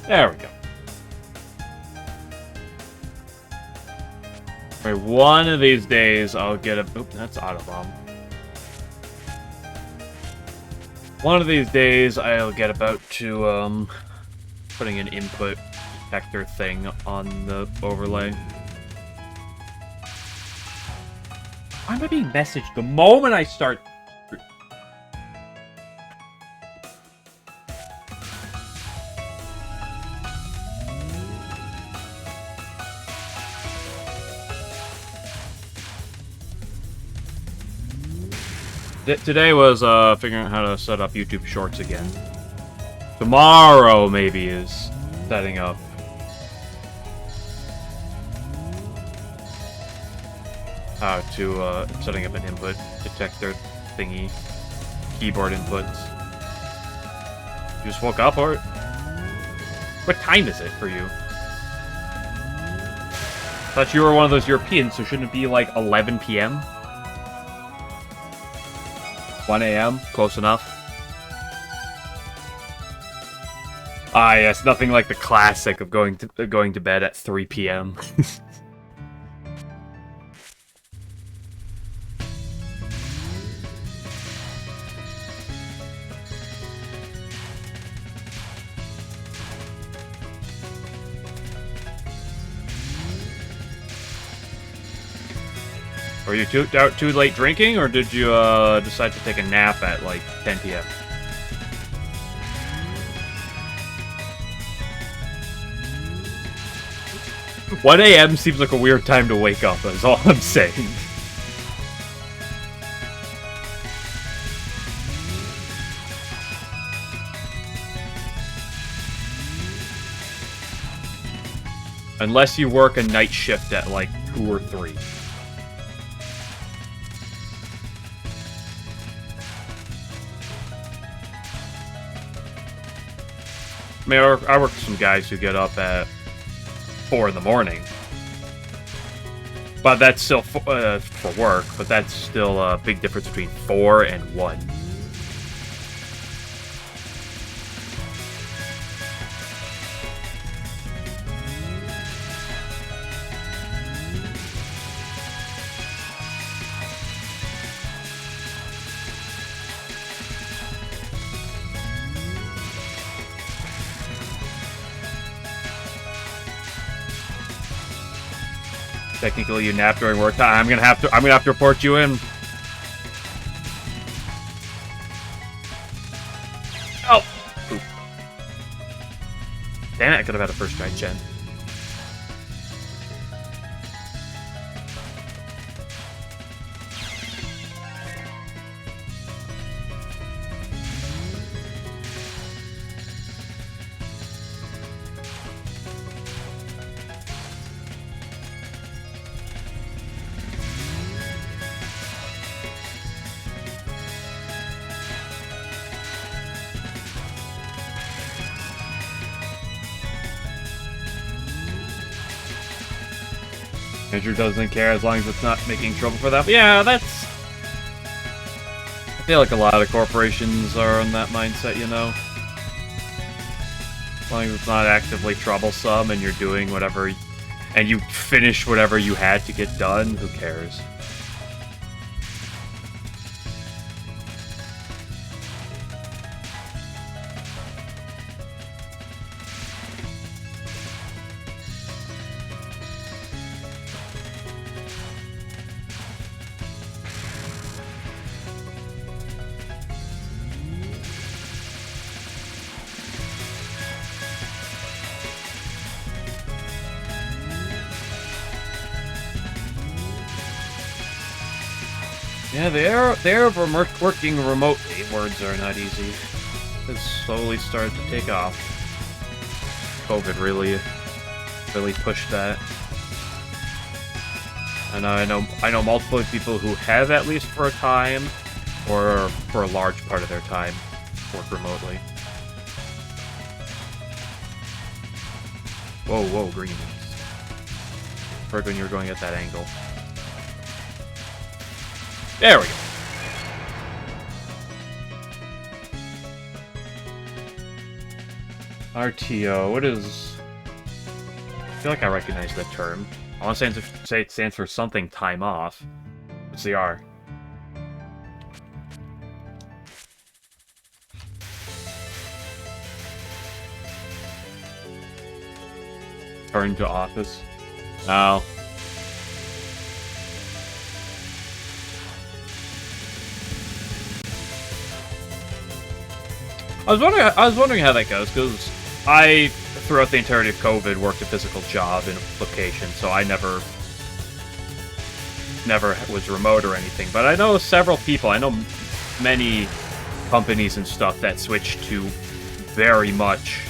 There we go. Right, one of these days I'll get a... Oop, that's Autobomb. One of these days I'll get about to, putting an input detector thing on the overlay. Why am I being messaged the moment I start... Today was figuring out how to set up YouTube Shorts again. Tomorrow, maybe, is setting up. How to, setting up an input detector thingy. Keyboard inputs. You just woke up, or... What time is it for you? Thought you were one of those Europeans, so shouldn't it be like 11 p.m.? 1 a.m. Close enough. Ah, yes, nothing like the classic of going to bed at 3 p.m. Were you too late drinking, or did you decide to take a nap at like 10 p.m.? One a.m. seems like a weird time to wake up, is all I'm saying. Unless you work a night shift at like 2 or 3. I mean, I work with some guys who get up at 4 in the morning. But that's still for work, but that's still a big difference between 4 and 1. Technically, you nap during work time. I'm gonna have to report you in. Oh, poop. Damn it! I could have had a first try, Chen. Manager doesn't care as long as it's not making trouble for them. Yeah, that's... I feel like a lot of corporations are in that mindset, you know? As long as it's not actively troublesome and you're doing whatever... And you finish whatever you had to get done, who cares? Yeah, they're working remotely. Words are not easy. It's slowly started to take off. COVID really pushed that. And I know multiple people who have, at least for a time, or for a large part of their time, work remotely. Whoa, greenies. Heard when you were going at that angle. There we go. RTO, what is... I feel like I recognize that term. I want to say it stands for something time off. What's the R? Turn to office. Oh. I was wondering how that goes, because I, throughout the entirety of COVID, worked a physical job in a location, so I never was remote or anything. But I know several people, I know many companies and stuff that switched to very much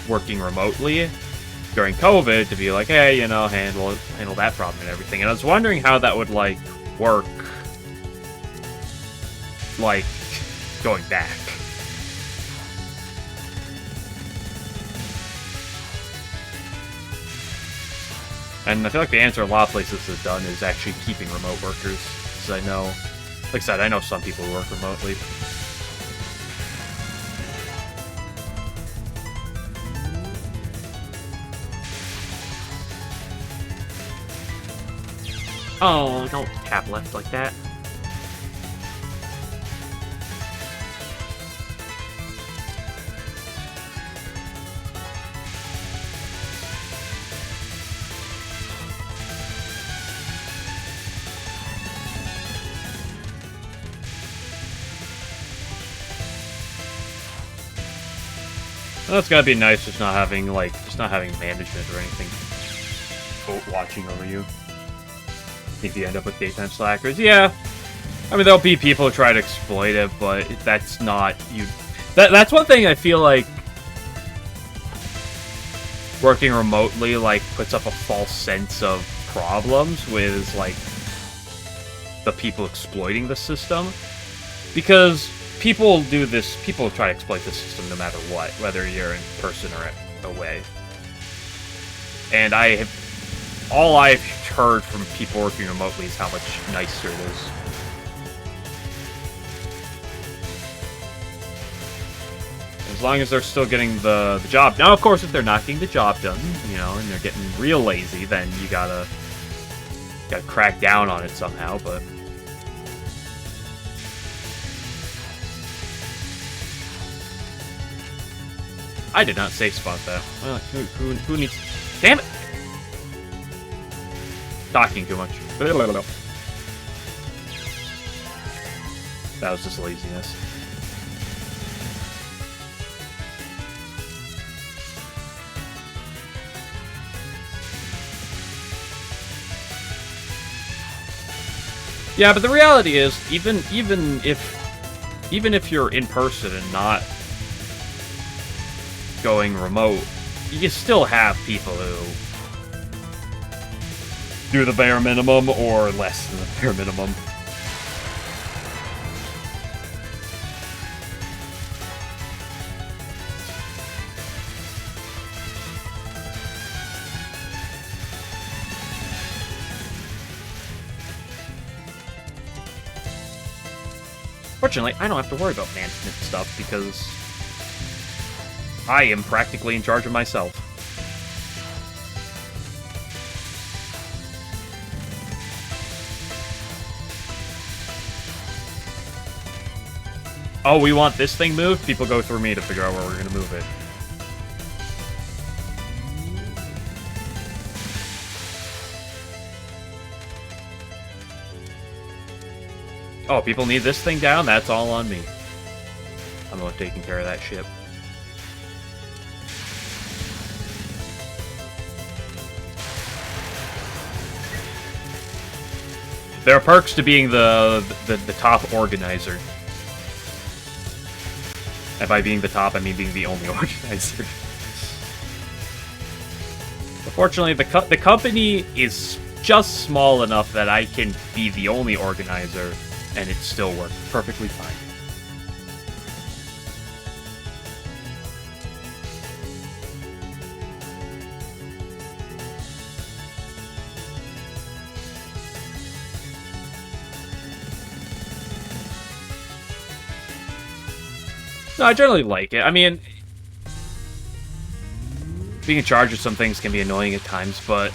working remotely during COVID to be like, hey, you know, handle that problem and everything. And I was wondering how that would, like, work, like, going back. And I feel like the answer a lot of places has done is actually keeping remote workers. Because I know, like I said, I know some people who work remotely. Oh, don't tap left like that. Well, it's gotta be nice just not having management or anything watching over you. If you end up with daytime slackers, yeah. I mean, there'll be people who try to exploit it, but that's not you. That's one thing I feel like working remotely like puts up a false sense of problems with like the people exploiting the system, because people do this. People try to exploit the system no matter what, whether you're in person or away. And all I've heard from people working remotely is how much nicer it is. As long as they're still getting the job. Now, of course, if they're not getting the job done, you know, and they're getting real lazy, then you gotta crack down on it somehow, but... I did not safe spot that. Well, who needs... Damn it! Talking too much. That was just laziness. Yeah, but the reality is, even if you're in person and not going remote, you still have people who do the bare minimum or less than the bare minimum. Fortunately, I don't have to worry about management stuff because I am practically in charge of myself. Oh, we want this thing moved? People go through me to figure out where we're going to move it. Oh, people need this thing down? That's all on me. I'm the one taking care of that ship. There are perks to being the top organizer. And by being the top, I mean being the only organizer. Unfortunately, the company is just small enough that I can be the only organizer, and it still works perfectly fine. No, I generally like it. I mean, being in charge of some things can be annoying at times, but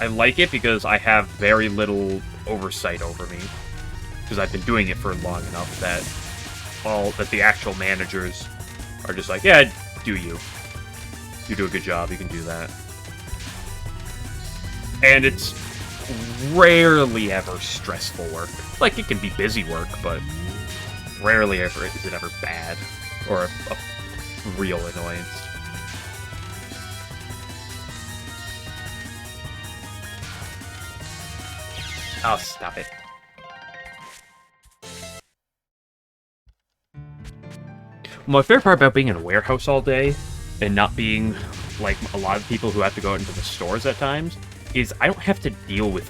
I like it because I have very little oversight over me. Because I've been doing it for long enough that the actual managers are just like, yeah, do you. You do a good job, you can do that. And it's rarely ever stressful work. Like, it can be busy work, but rarely ever is it ever bad. Or a real annoyance. Oh, stop it. My favorite part about being in a warehouse all day and not being like a lot of people who have to go out into the stores at times is I don't have to deal with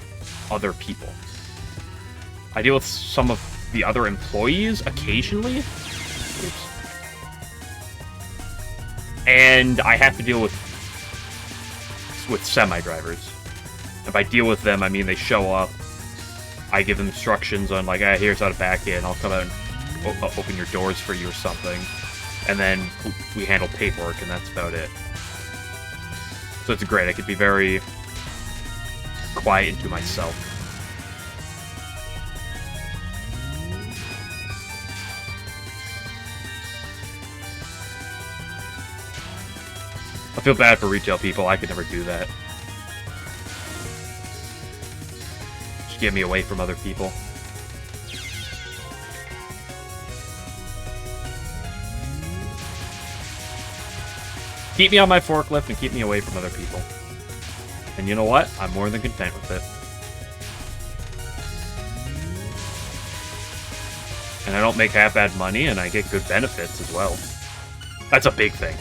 other people. I deal with some of the other employees occasionally. Oops. And I have to deal with semi-drivers. If I deal with them, I mean they show up, I give them instructions on like, here's how to back in, I'll come out and open your doors for you or something. And then we handle paperwork, and that's about it. So it's great. I could be very quiet and to myself. I feel bad for retail people. I could never do that. Just get me away from other people. Keep me on my forklift and keep me away from other people. And you know what? I'm more than content with it. And I don't make half bad money, and I get good benefits as well. That's a big thing.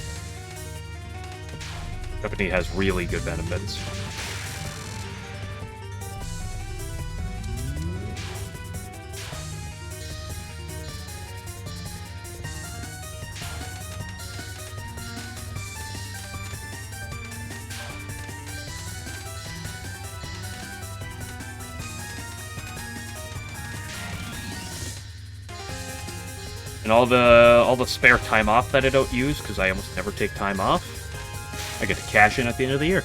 The company has really good benefits. And all the spare time off that I don't use, because I almost never take time off, I get to cash in at the end of the year.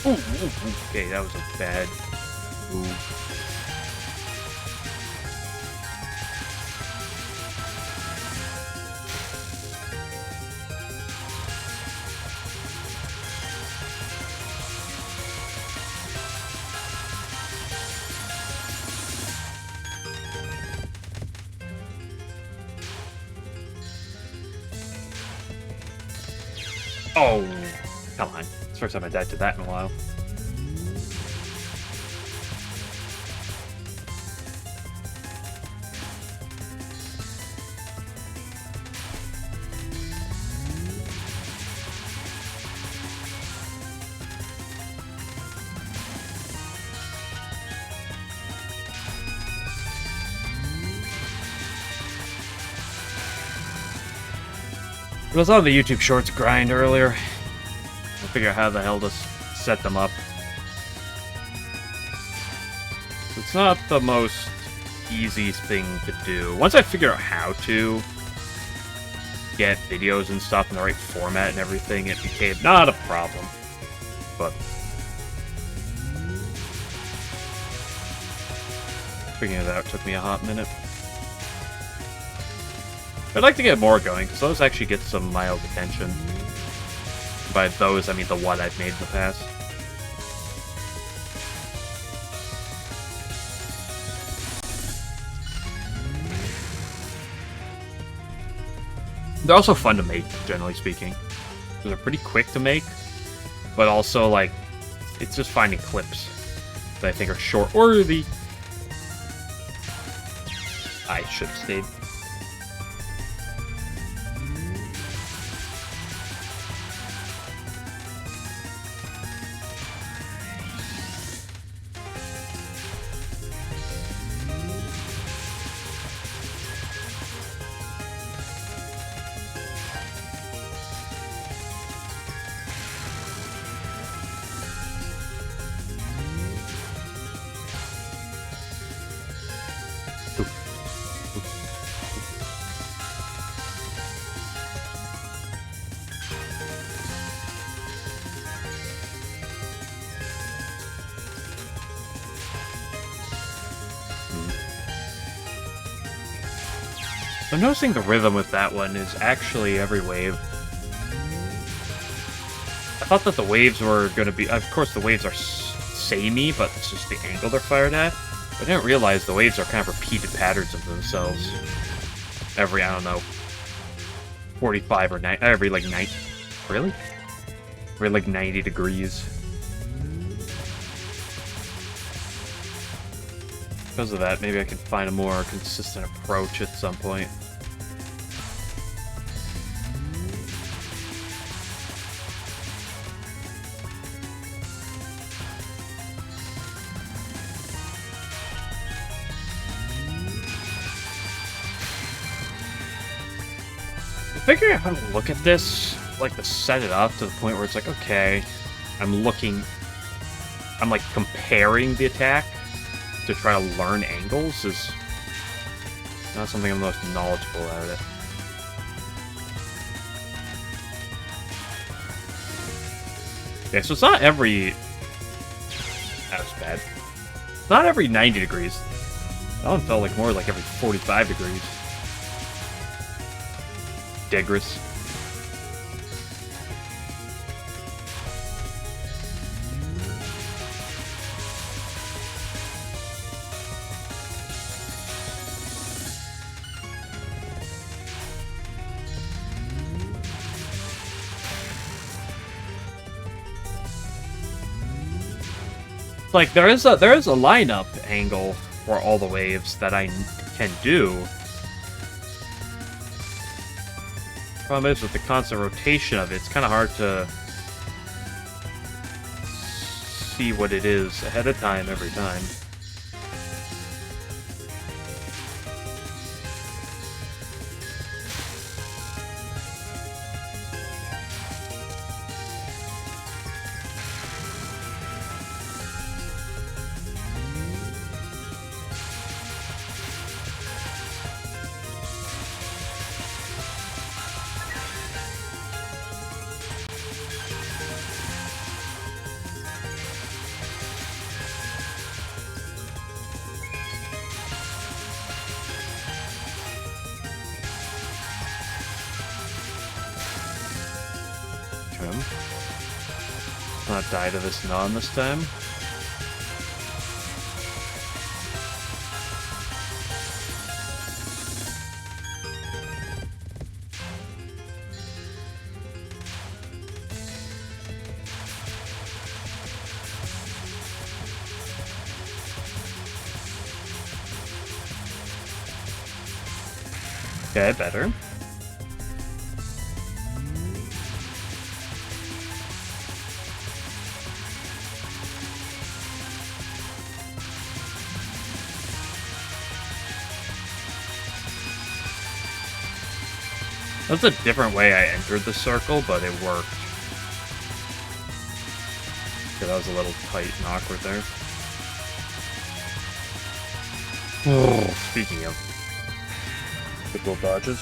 Ooh, okay, that was a bad move. Oh, come on. It's the first time I died to that in a while. I was on the YouTube Shorts grind earlier. I'll figure out how the hell to set them up. It's not the most easiest thing to do. Once I figure out how to get videos and stuff in the right format and everything, it became not a problem. But figuring it out took me a hot minute. I'd like to get more going, because those actually get some mild attention. By those, I mean the one I've made in the past. They're also fun to make, generally speaking. They're pretty quick to make, but also, like, it's just finding clips that I think are short-worthy. I should have stayed. I'm noticing the rhythm with that one is actually every wave. I thought that the waves were going to be... Of course, the waves are samey, but it's just the angle they're fired at. But I didn't realize the waves are kind of repeated patterns of themselves. Every, I don't know, 45 or 90... Every, like, 90... Really? Every, like, 90 degrees. Because of that, maybe I can find a more consistent approach at some point. Figuring out how to look at this, like to set it up to the point where it's like, okay, I'm like comparing the attack to try to learn angles is not something I'm most knowledgeable at it. Okay, so it's not every... That was bad. Not every 90 degrees. That one felt like more like every 45 degrees. Digress. Like there is a lineup angle for all the waves that I can do. Problem is, with the constant rotation of it, it's kind of hard to see what it is ahead of time every time. Not die to this non this time. Okay, better. That's a different way I entered the circle, but it worked. Okay, that was a little tight and awkward there. Oh, speaking of good little dodges.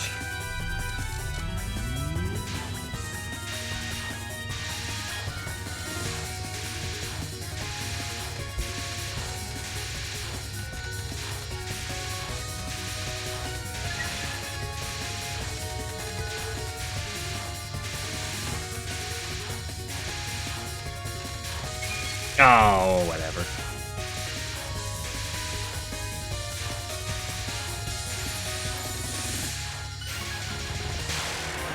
Oh, whatever.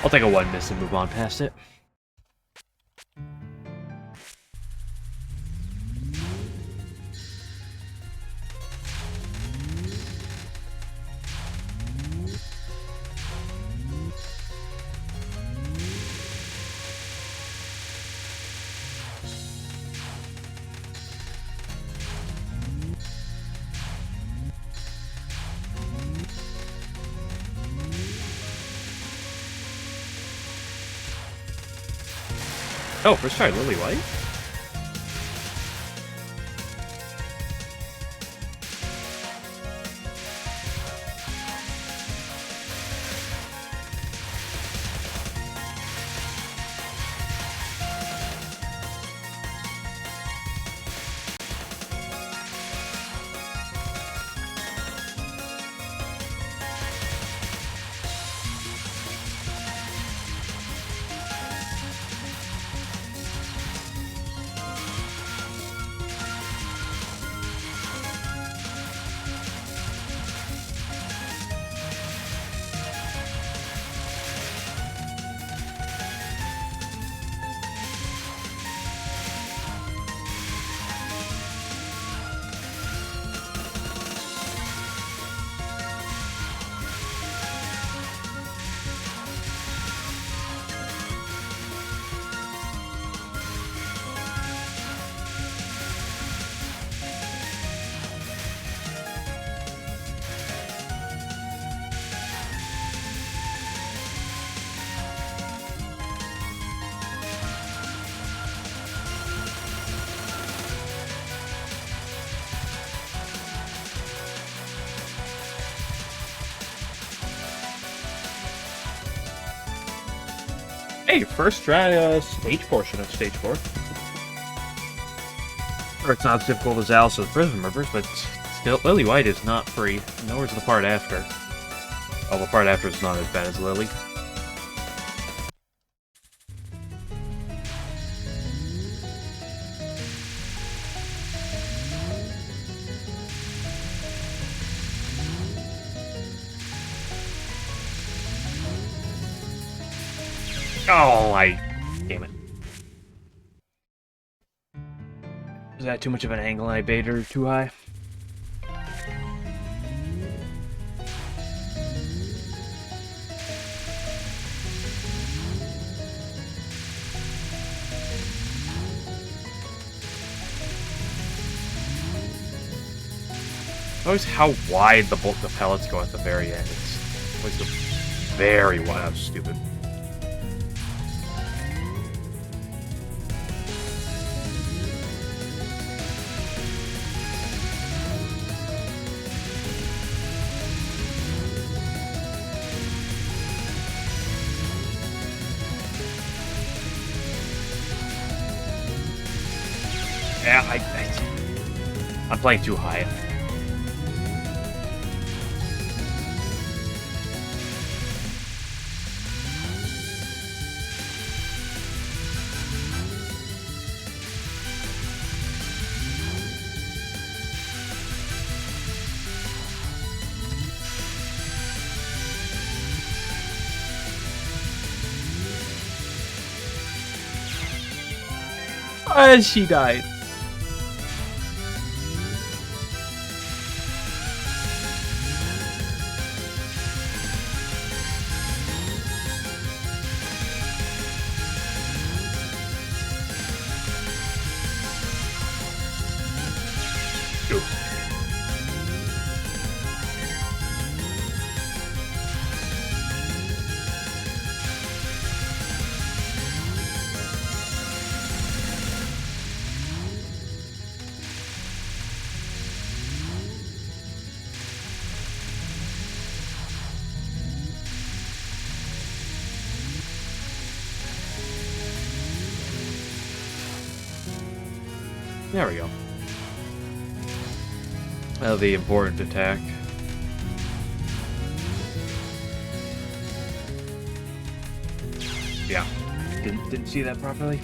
I'll take a 1 miss and move on past it. Oh, first try, Lily White? Hey, first try stage portion of stage 4. Or it's not as difficult as Alice's Prison Rivers, but still, Lily White is not free. Nor is the part after. Oh, the part after is not as bad as Lily. Oh, damn it. Is that too much of an angle and I baited her too high? Notice how wide the pellets go at the very end. It's always very wide. That was stupid. Yeah, I'm playing too high. And she died. There we go. The important attack. Yeah. Didn't see that properly.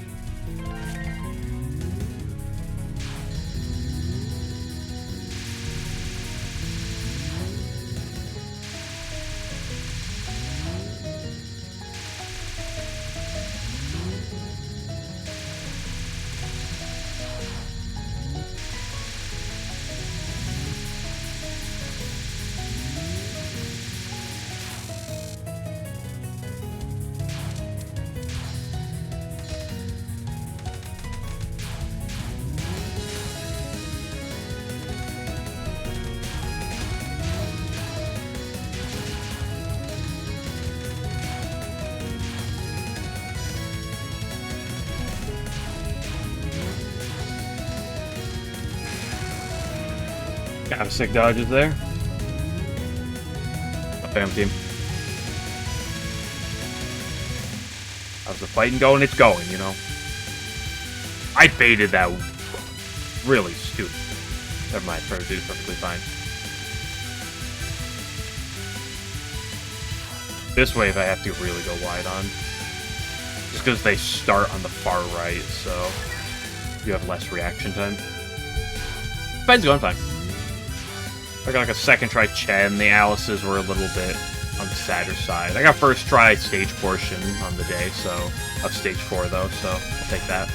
Got a sick dodges there. Bam team. How's the fighting going? It's going, you know. I baited that really stupid. Never mind, did it perfectly fine. This wave I have to really go wide on. Just because they start on the far right, so you have less reaction time. Fight's going fine. I got like a second try Chen. The Alice's were a little bit on the sadder side. I got first try stage portion on the day, so of stage 4 though, so I'll take that.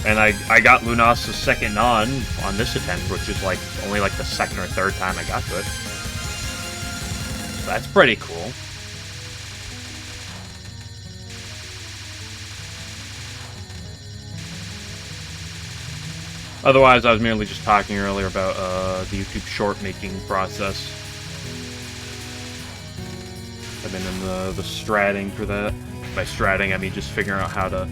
And I got Lunas's second on this attempt, which is like only like the second or third time I got to it. So that's pretty cool. Otherwise, I was merely just talking earlier about the YouTube short making process. I've been in the stratting for that. By stratting, I mean just figuring out how to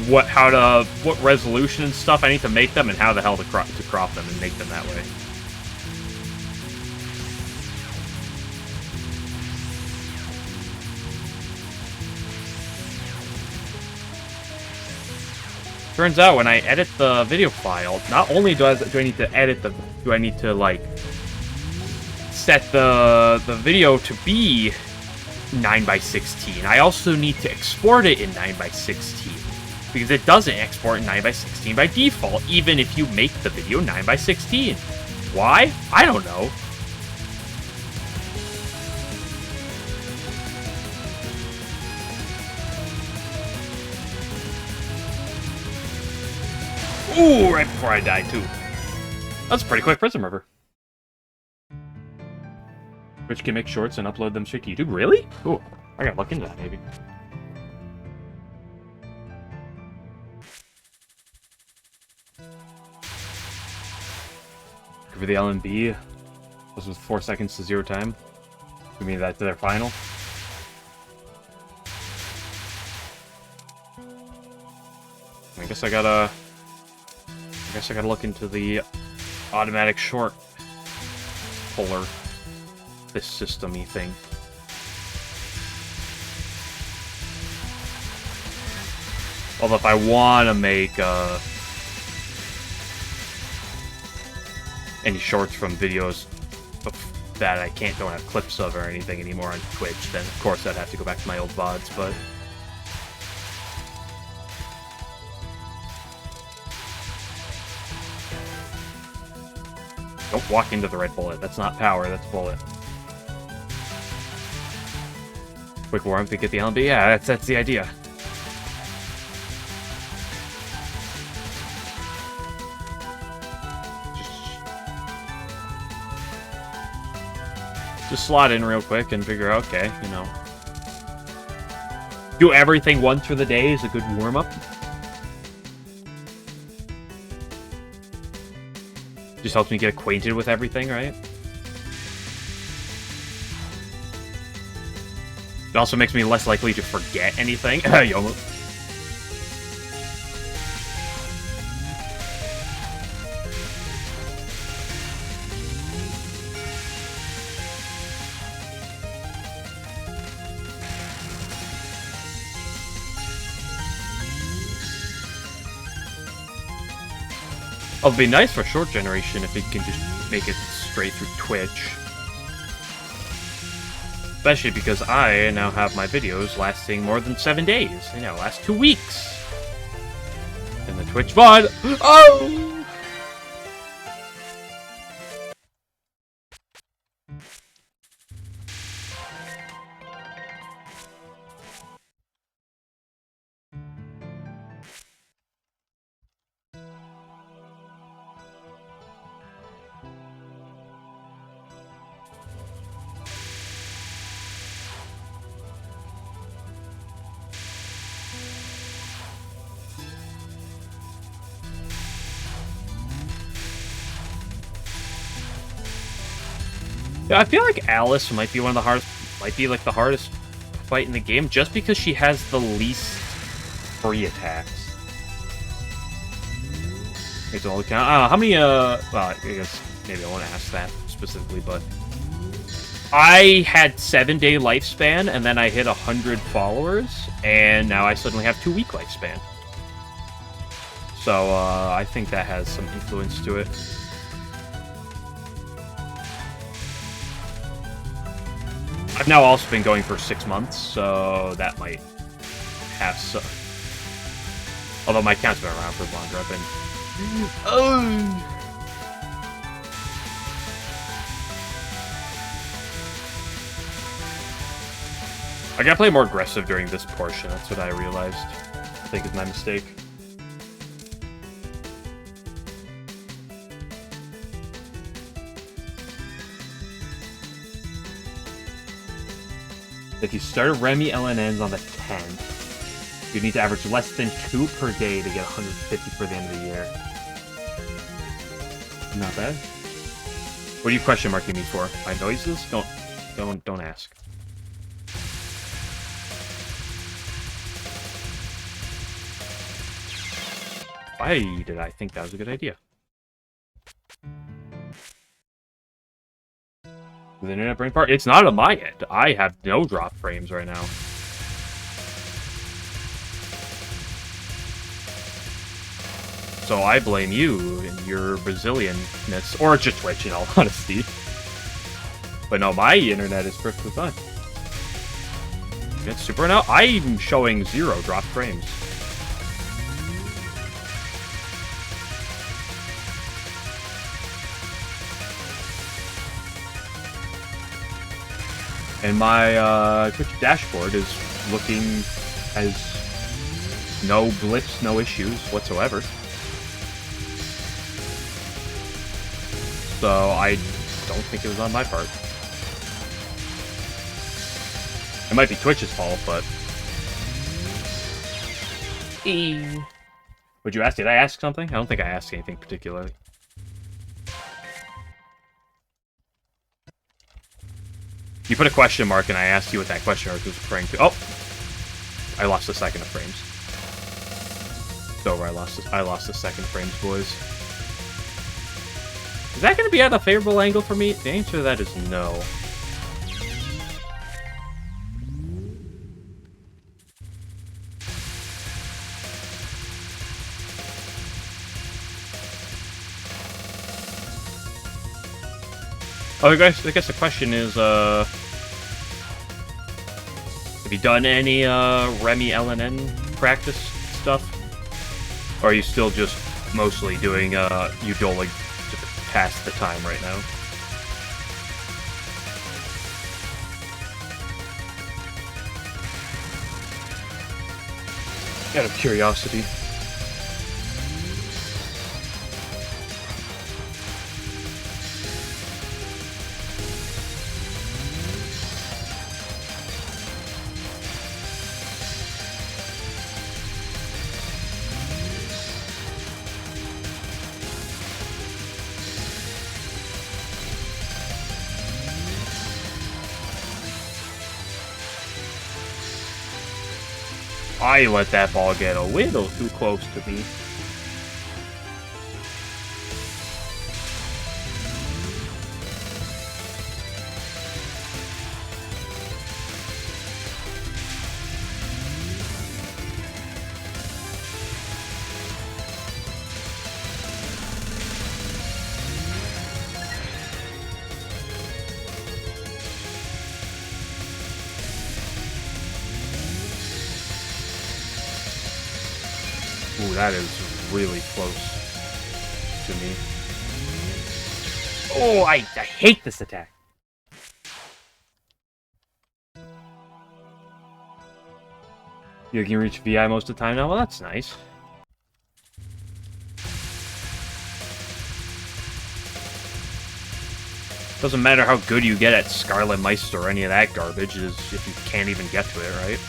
what resolution and stuff I need to make them, and how the hell to crop them and make them that way. Turns out when I edit the video file, not only do I need to edit do I need to like set the video to be 9:16. I also need to export it in 9:16 because it doesn't export in 9:16 by default, even if you make the video 9:16. Why? I don't know. Ooh, right before I died, too. That's a pretty quick Prism River. Rich can make shorts and upload them straight to YouTube. Really? Ooh, I gotta look into that, maybe. For the LNB, this was 4 seconds to 0 time. Give me that to their final. I guess I gotta look into the automatic short puller, this system-y thing. Although if I want to make any shorts from videos that I don't have clips of or anything anymore on Twitch, then of course I'd have to go back to my old VODs, but... Don't walk into the red bullet. That's not power, that's bullet. Quick warm to get the LNB? Yeah, that's the idea. Just slot in real quick and figure out, okay, you know. Do everything once for the day is a good warm-up. Just helps me get acquainted with everything, right? It also makes me less likely to forget anything. Yo. It'll be nice for short generation if it can just make it straight through Twitch. Especially because I now have my videos lasting more than 7 days. They now last 2 weeks. And the Twitch VOD... Oh! Yeah, I feel like Alice might be one of the hardest, like the hardest fight in the game, just because she has the least free attacks. It's all count. How many? Well, I guess maybe I won't ask that specifically, but I had 7-day lifespan, and then I hit 100 followers, and now I suddenly have 2-week lifespan. So I think that has some influence to it. I've now also been going for 6 months, so that might have some... Although my account's been around for longer, I've been... Oh! I gotta play more aggressive during this portion, that's what I realized. I think is my mistake. If you start a Remy LNNs on the 10th, you need to average less than 2 per day to get 150 for the end of the year. Not bad. What are you question marking me for? My noises? Don't ask. Why did I think that was a good idea? The internet brain part? It's not on my end. I have no drop frames right now. So I blame you and your Brazilianness, or just Twitch in all honesty. But no, my internet is perfectly fine. It's super now. I'm showing 0 drop frames. And my Twitch dashboard is looking as no blips, no issues whatsoever. So I don't think it was on my part. It might be Twitch's fault, but... Would you ask? Did I ask something? I don't think I asked anything particularly. You put a question mark and I asked you what that question mark was referring to. Oh! I lost a second of frames. It's over, I lost a second of frames, boys. Is that going to be at a favorable angle for me? The answer to that is no. Oh, I guess the question is, have you done any Remy LNN practice stuff? Or are you still just mostly doing Udola to pass the time right now? Out of curiosity. I let that ball get a little too close to me. Ooh, that is really close to me. Oh, I hate this attack. You can reach VI most of the time now? Well, that's nice. Doesn't matter how good you get at Scarlet Meister or any of that garbage, is if you can't even get to it, right?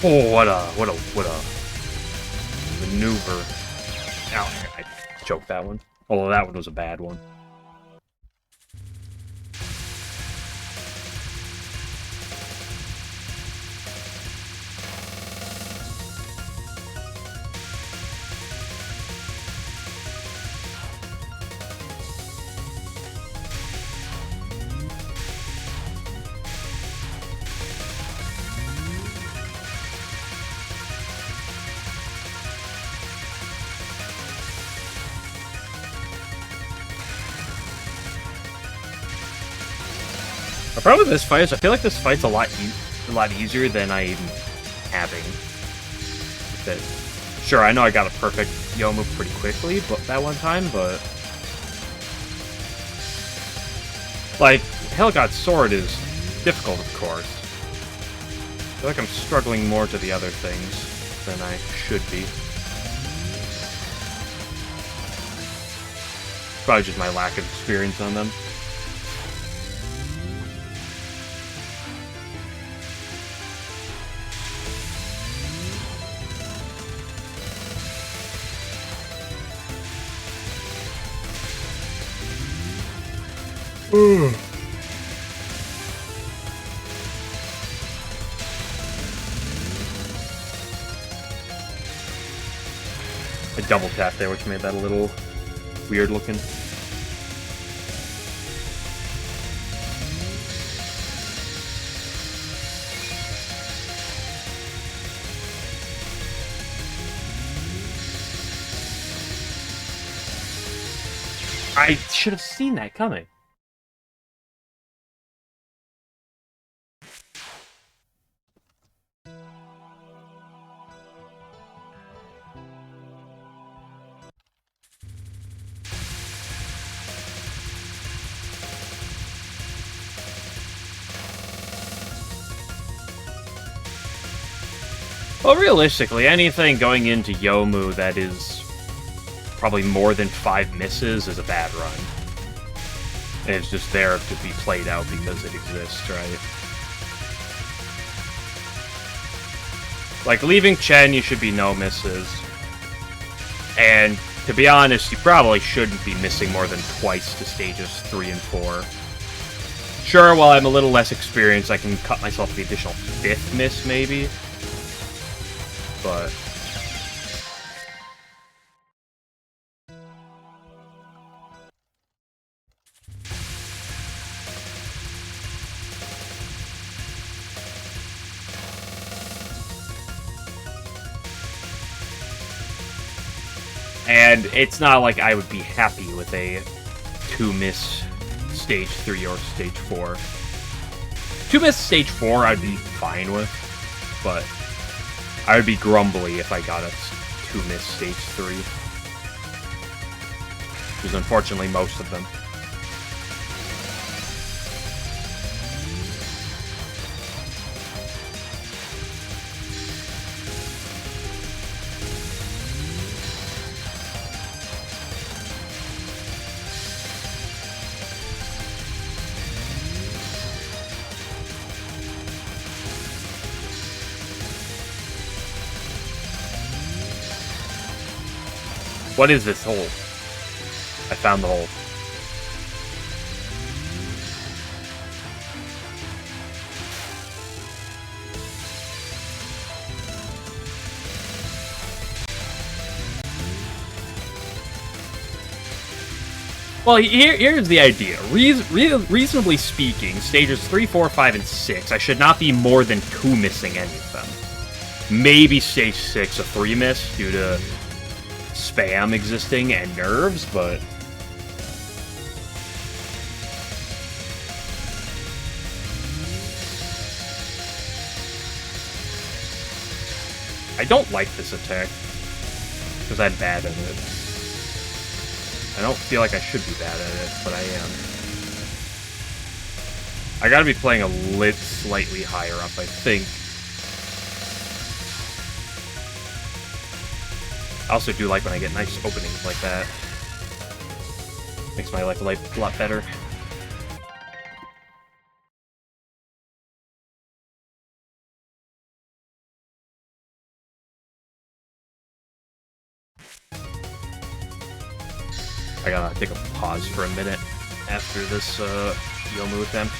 Oh, what a maneuver. Ow, I choked that one. Although that one was a bad one. The problem with this fight is I feel like this fight's a lot easier than I'm having. That, sure, I know I got a perfect Yo move pretty quickly, but that one time, but Like, Helgot's sword is difficult, of course. I feel like I'm struggling more to the other things than I should be. Probably just my lack of experience on them. A double tap there, which made that a little weird looking. I should have seen that coming. Well, realistically, anything going into Yomu that is probably more than 5 misses is a bad run. And it's just there to be played out because it exists, right? Like, leaving Chen, you should be no misses. And, to be honest, you probably shouldn't be missing more than twice to stages 3 and 4. Sure, while I'm a little less experienced, I can cut myself the additional 5th miss, maybe. But... and it's not like I would be happy with a 2-miss stage 3 or stage 4. 2-miss stage 4 I'd be fine with, but I would be grumbly if I got a 2-miss stage 3. Which is unfortunately most of them. What is this hole? I found the hole. Well, here's the idea. Reasonably speaking, stages 3, 4, 5, and 6, I should not be more than 2 missing any of them. Maybe stage 6 a 3 miss due to spam existing and nerves, but I don't like this attack because I'm bad at it. I don't feel like I should be bad at it, but I am. I gotta be playing a slightly higher up, I think. I also do like when I get nice openings like that. Makes my life a lot better. I gotta take a pause for a minute after this Yomu attempt.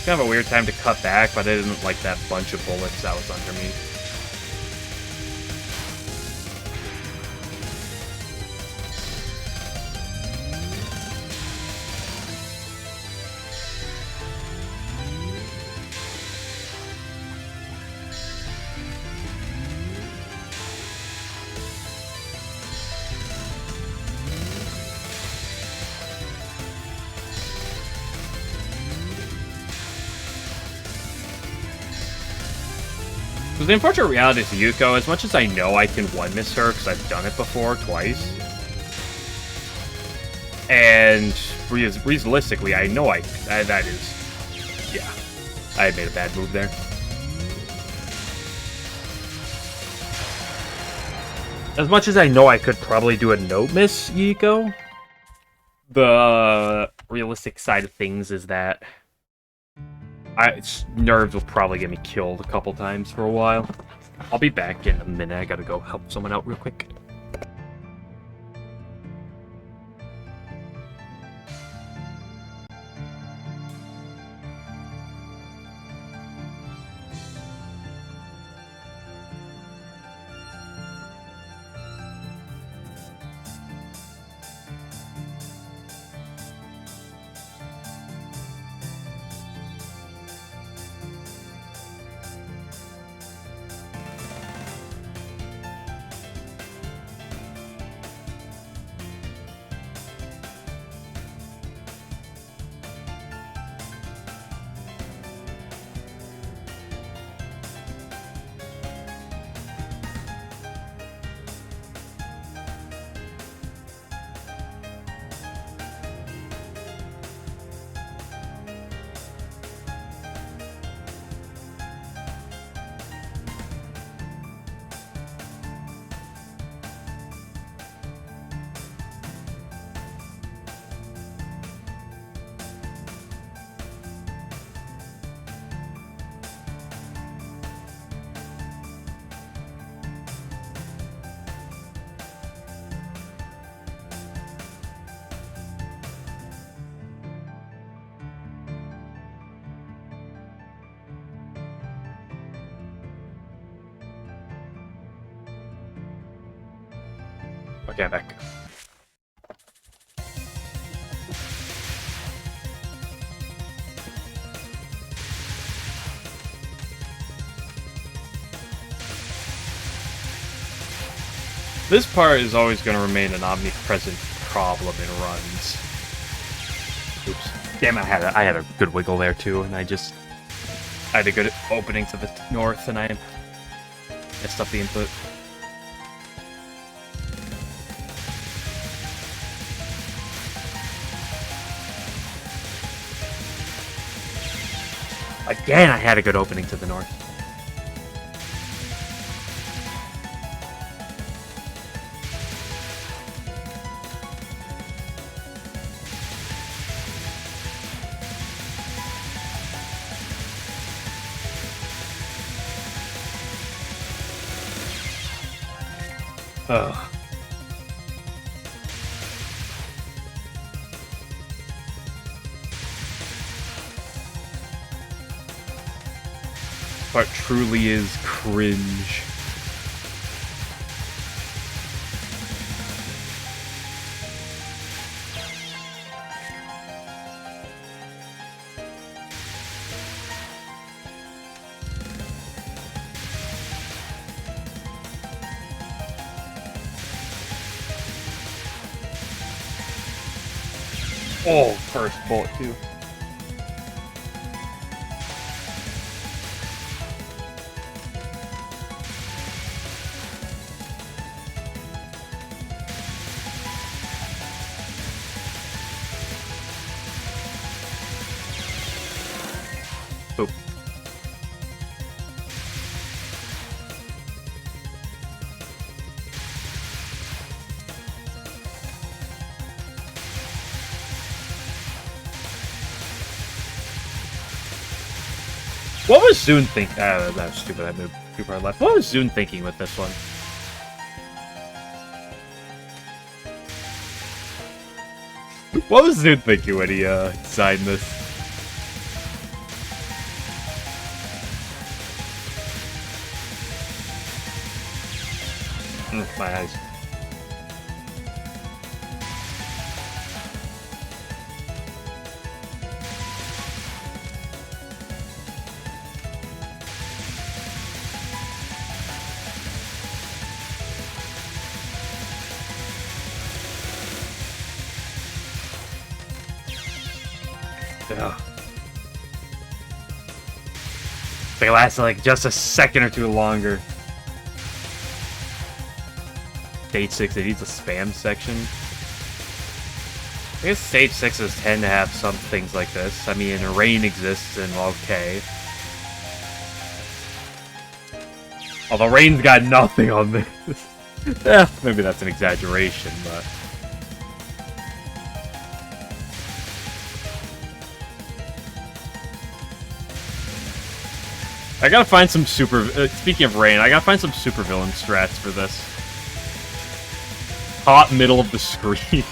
Kind of a weird time to cut back, but I didn't like that bunch of bullets that was under me. Because the unfortunate reality is Yuko, as much as I know I can one-miss her, because I've done it before, twice. And realistically, I know that is... Yeah. I made a bad move there. As much as I know I could probably do a no-miss Yuko, the realistic side of things is that nerves will probably get me killed a couple times for a while. I'll be back in a minute. I gotta go help someone out real quick. Okay, I'm back. This part is always going to remain an omnipresent problem in runs. Oops. Damn, I had a good wiggle there too, and I had a good opening to the north, and I messed up the input. Again, I had a good opening to the north. Ugh. Part truly is cringe. Oh, first bullet too. Boop. What was Zune thinking? That was stupid. I moved too far left. What was Zune thinking with this one? What was Zune thinking when he designed this? My eyes. Yeah. They lasted like just a second or two longer. Stage 6, it needs a spam section. I guess stage 6s tend to have some things like this. I mean, rain exists and okay. Although rain's got nothing on this. Maybe that's an exaggeration, but... I gotta find some super... speaking of rain, I gotta find some supervillain strats for this. Hot middle of the screen.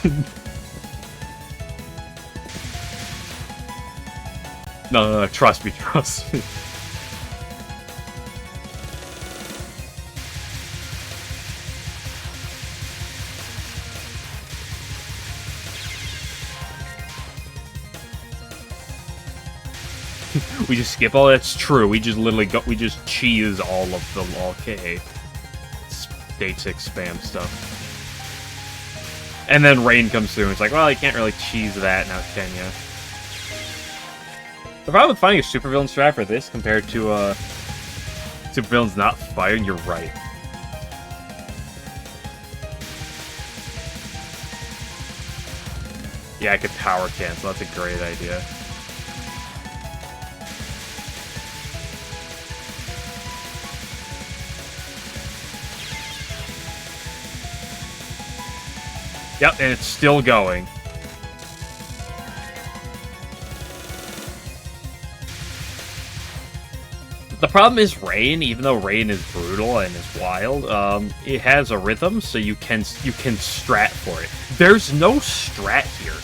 No, trust me, trust me. We just skip all that's true. We just literally we just cheese all of the okay. Stage 6 spam stuff. And then rain comes through and it's like, well, you can't really cheese that now, can you? The problem with finding a supervillain strat for this compared to supervillains not firing, you're right. Yeah, I could power cancel. That's a great idea. Yep, and it's still going. The problem is rain, even though rain is brutal and is wild, it has a rhythm, so you can strat for it. There's no strat here.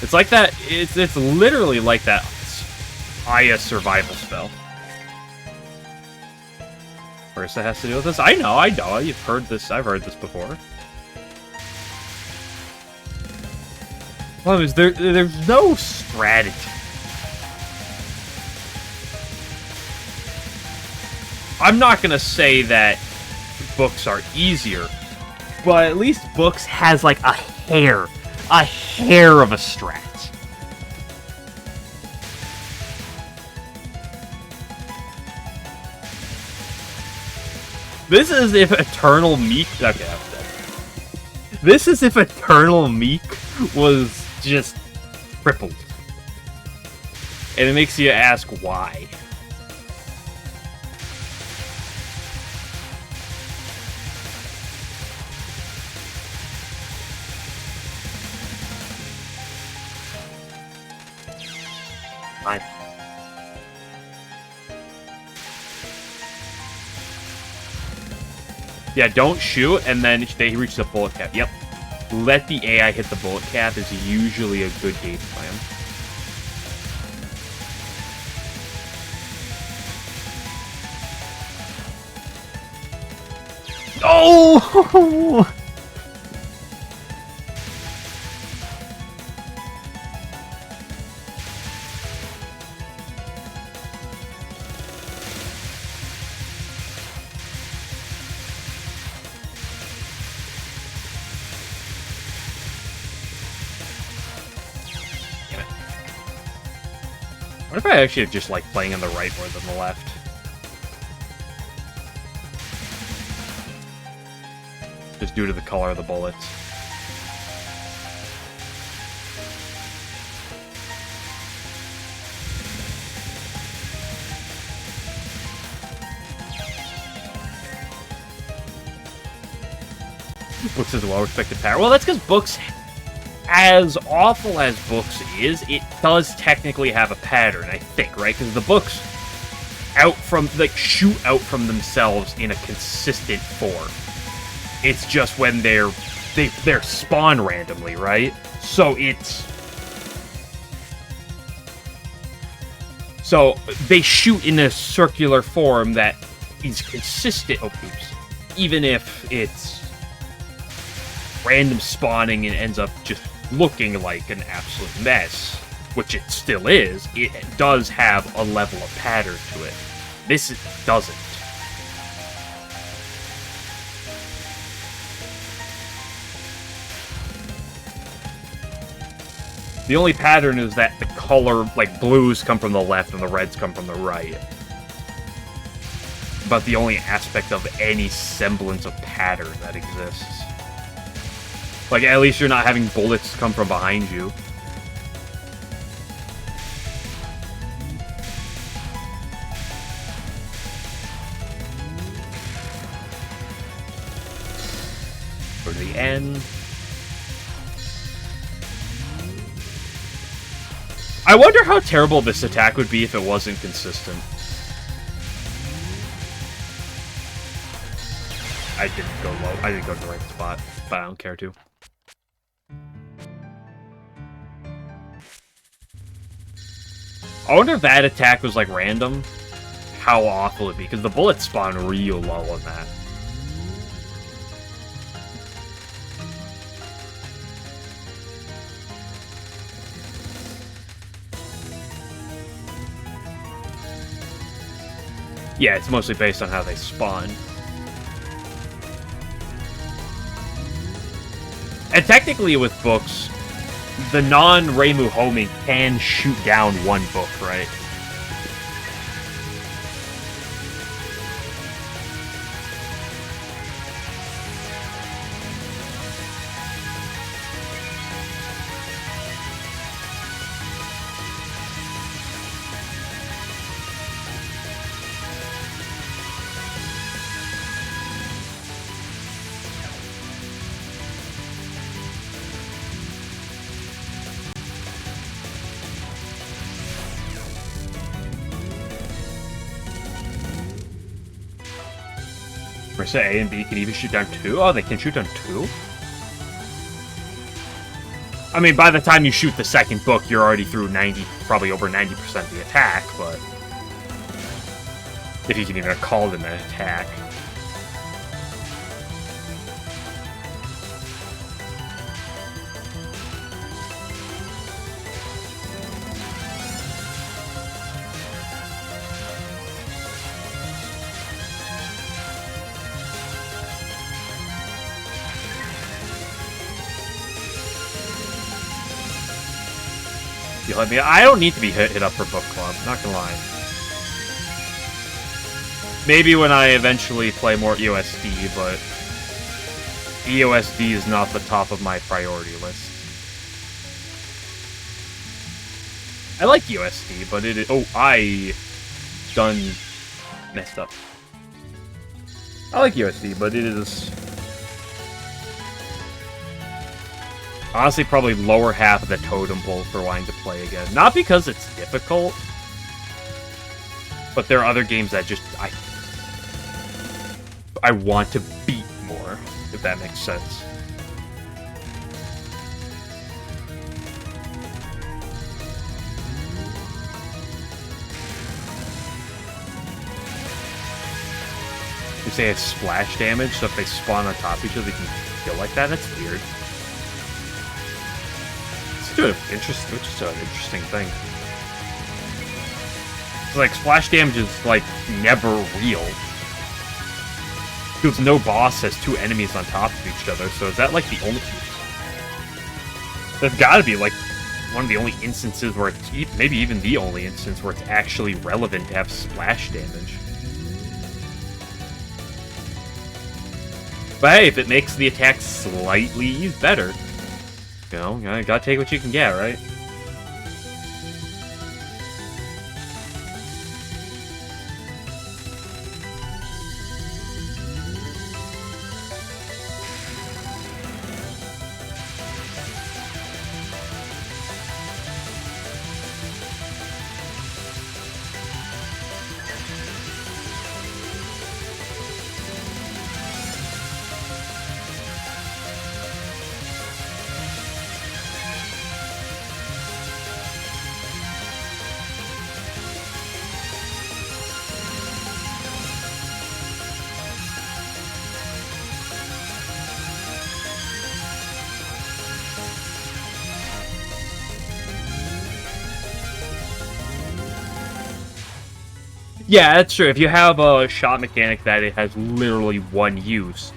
It's like that, it's literally like that Aya survival spell. First it has to do with this? I know, you've heard this, I've heard this before. Well, there's no strategy. I'm not gonna say that books are easier, but at least books has like a hair of a strat. This is if Eternal Meek. Okay, I'm dead. This is if Eternal Meek was just crippled, and it makes you ask why. Fine. Yeah, don't shoot, and then they reach the bullet cap. Yep. Let the AI hit the bullet cap is usually a good game plan. Oh! What if I actually just like playing on the right more than the left? Just due to the color of the bullets. Books is a well-respected power. Well, that's because Books, as awful as Books is, it does technically have a pattern, I think, right? Because the Books shoot out from themselves in a consistent form. It's just when they're spawn randomly, right? So they shoot in a circular form that is consistent. Oh, oops. Even if it's random spawning and ends up just looking like an absolute mess, which it still is, it does have a level of pattern to it. This doesn't. The only pattern is that the color, like, blues come from the left and the reds come from the right. But the only aspect of any semblance of pattern that exists. Like, at least you're not having bullets come from behind you. For the end. I wonder how terrible this attack would be if it wasn't consistent. I didn't go low. I didn't go to the right spot, but I don't care to. I wonder if that attack was, like, random. How awful it'd be, because the bullets spawn real low on that. Yeah, it's mostly based on how they spawn. And technically with books, the non-Reimu homing can shoot down one book, right? Say A and B can even shoot down 2? Oh, they can shoot down 2? I mean, by the time you shoot the second book, you're already through 90, probably over 90% of the attack, but... if you can even call it an attack. You let me. I don't need to be hit up for book club. Not gonna lie. Maybe when I eventually play more EOSD, but EOSD is not the top of my priority list. I like EOSD, but it is. Oh, I done messed up. I like USD, but it is honestly probably lower half of the totem pole for wanting to play again. Not because it's difficult, but there are other games that just I want to beat more, if that makes sense. You say it's splash damage, so if they spawn on top of each other, they can kill like that? That's weird. It's just an interesting thing. It's like, splash damage is, like, never real. Because no boss has two enemies on top of each other, so is that, like, the only... There's gotta be, like, one of the only instances where it's... Maybe even the only instance where it's actually relevant to have splash damage. But hey, if it makes the attack slightly better, you know, you gotta take what you can get, right? Yeah, that's true. If you have a shot mechanic that it has literally one use,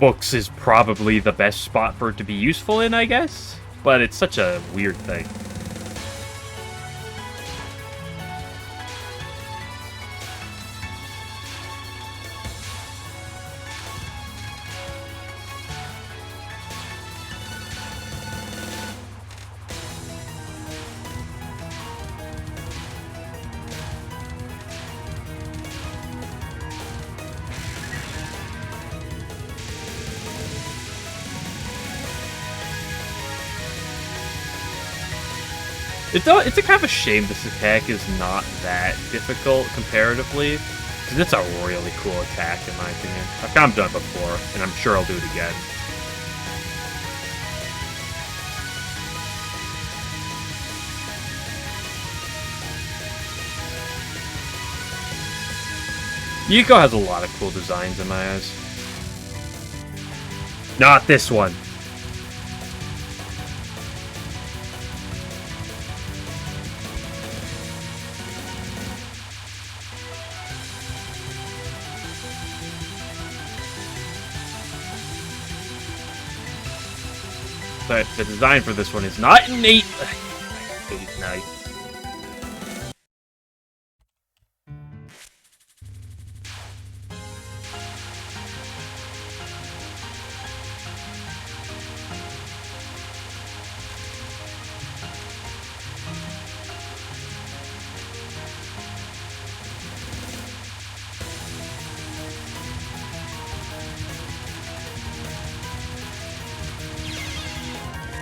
books is probably the best spot for it to be useful in, I guess? but it's such a weird thing. It's a kind of a shame this attack is not that difficult comparatively, because it's a really cool attack in my opinion. I've kind of done it before, and I'm sure I'll do it again. Yiko has a lot of cool designs in my eyes. Not this one. But the design for this one is not innate. I hate knife.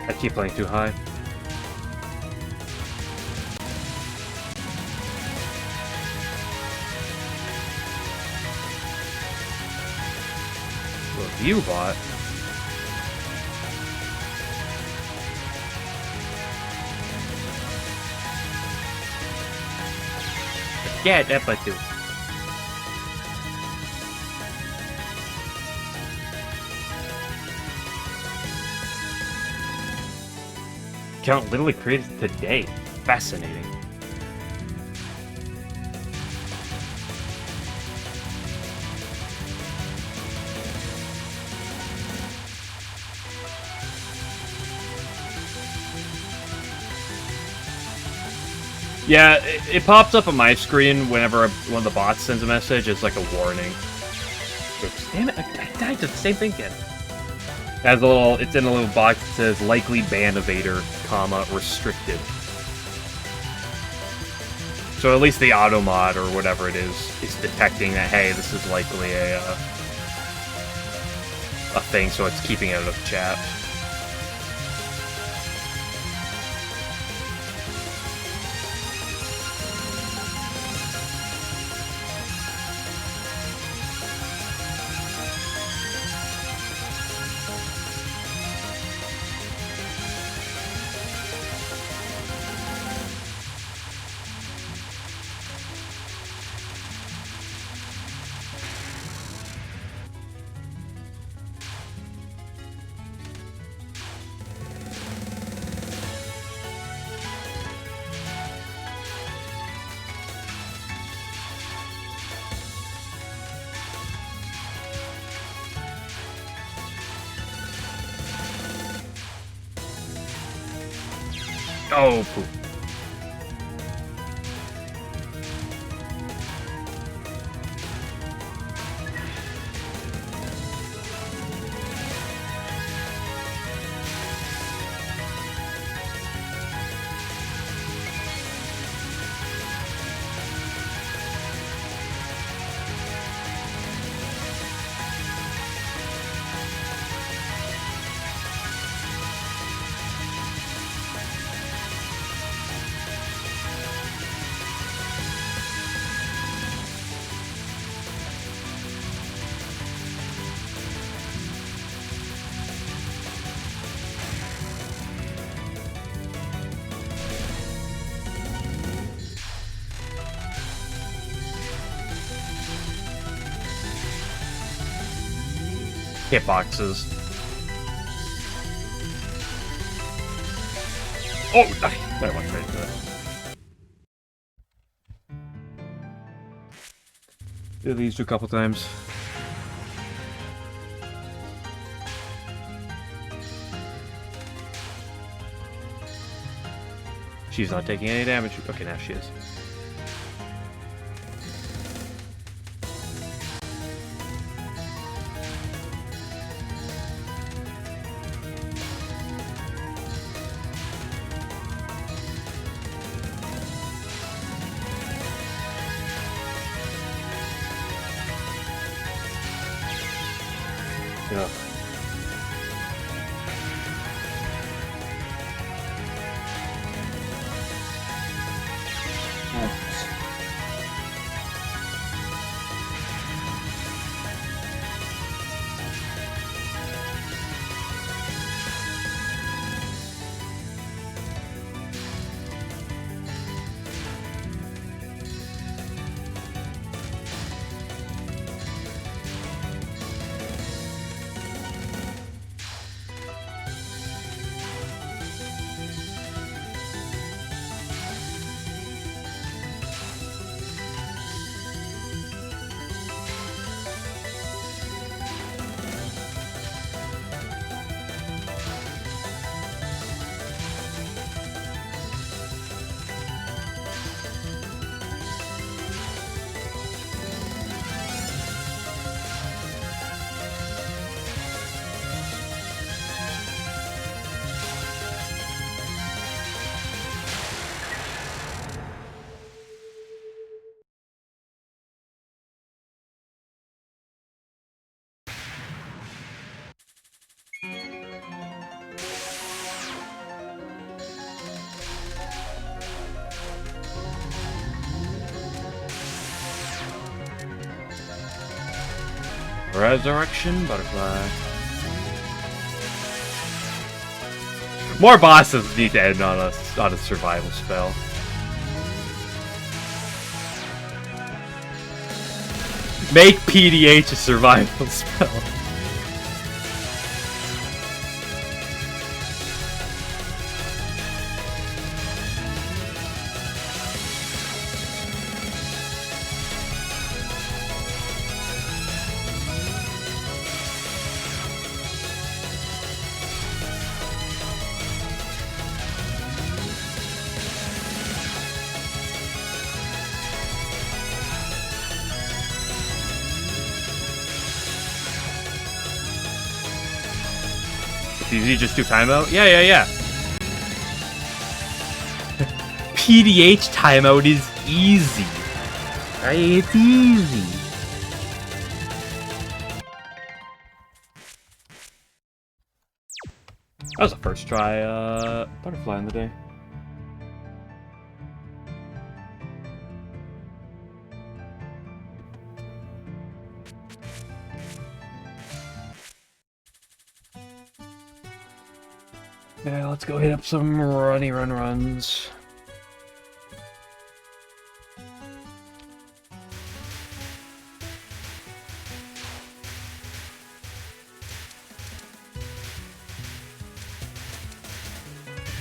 I keep playing too high. What have you bought? Yeah, that but too. Account literally created today. Fascinating. Yeah, it pops up on my screen whenever one of the bots sends a message. It's like a warning. Oops, damn it! I died to the same thing again. Has a little, it's in a little box that says likely ban evader, comma, restricted. So at least the auto mod or whatever it is detecting that, hey, this is likely a thing, so it's keeping it out of chat. Oh, poop. Hitboxes. Oh, I went right into it. Did these a couple times. She's not taking any damage. Okay, now she is. Yeah. Resurrection Butterfly. More bosses need to end on a survival spell. Make PDH a survival spell. Easy, just do timeout? Yeah. PDH timeout is easy. It's easy. That was the first try, butterfly in the day. Yeah, let's go hit up some runs.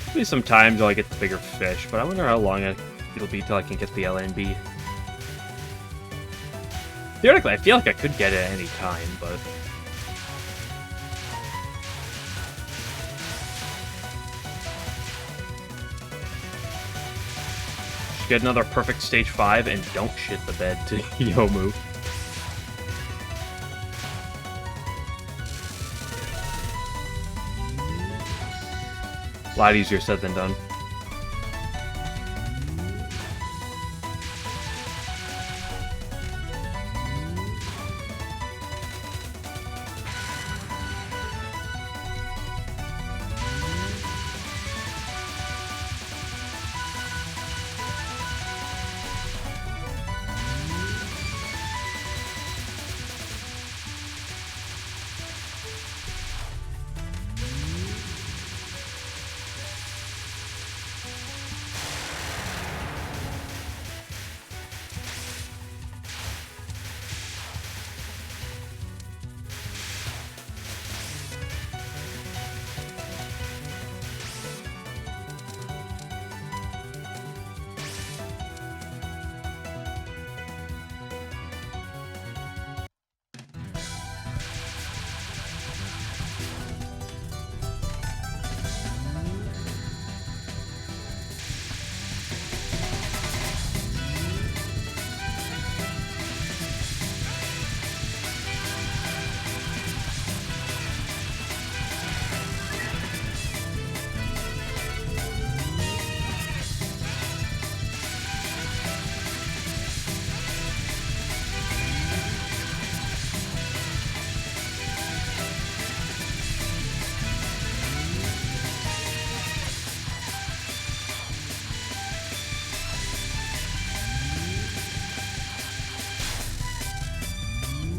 Maybe some time till I get the bigger fish, but I wonder how long it'll be till I can get the LNB. Theoretically, I feel like I could get it at any time, but... get another perfect stage 5 and don't shit the bed to Yomu. A lot easier said than done.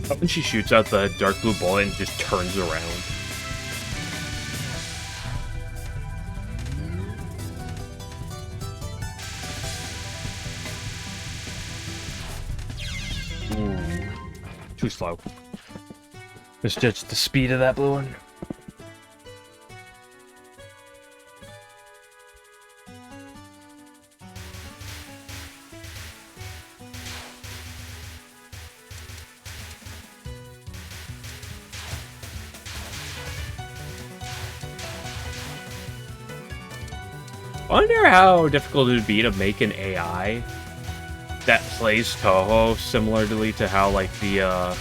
When she shoots out the dark blue bullet and just turns around. Ooh, too slow. Misjudged the speed of that blue one. I wonder how difficult it would be to make an AI that plays Touhou similarly to how, like, the,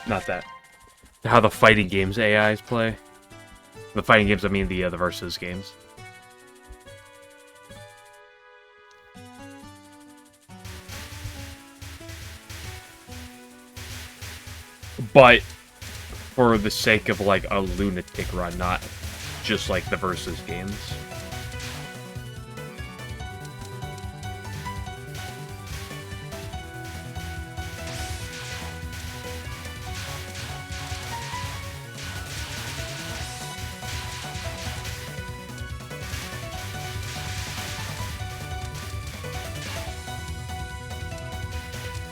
not that. How the fighting games AIs play. The fighting games, I mean the versus games. But for the sake of, like, a lunatic run, not just like the versus games.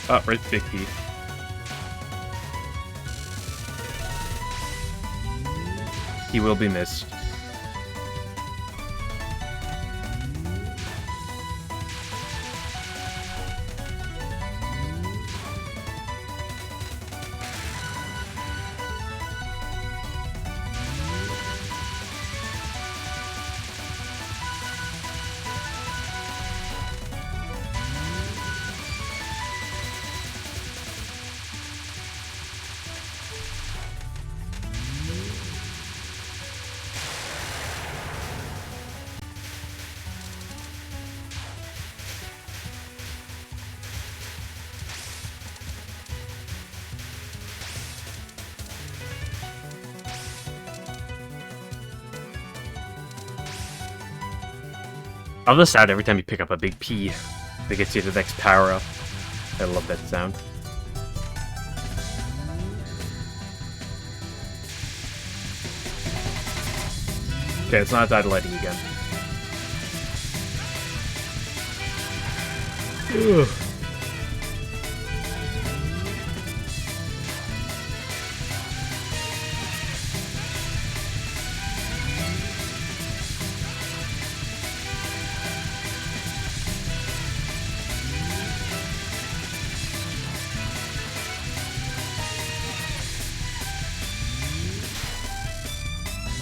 Oh, right, big key. He will be missed. I love the sound every time you pick up a big P that gets you to the next power up. I love that sound. Okay, it's not die to lighting again. Ugh.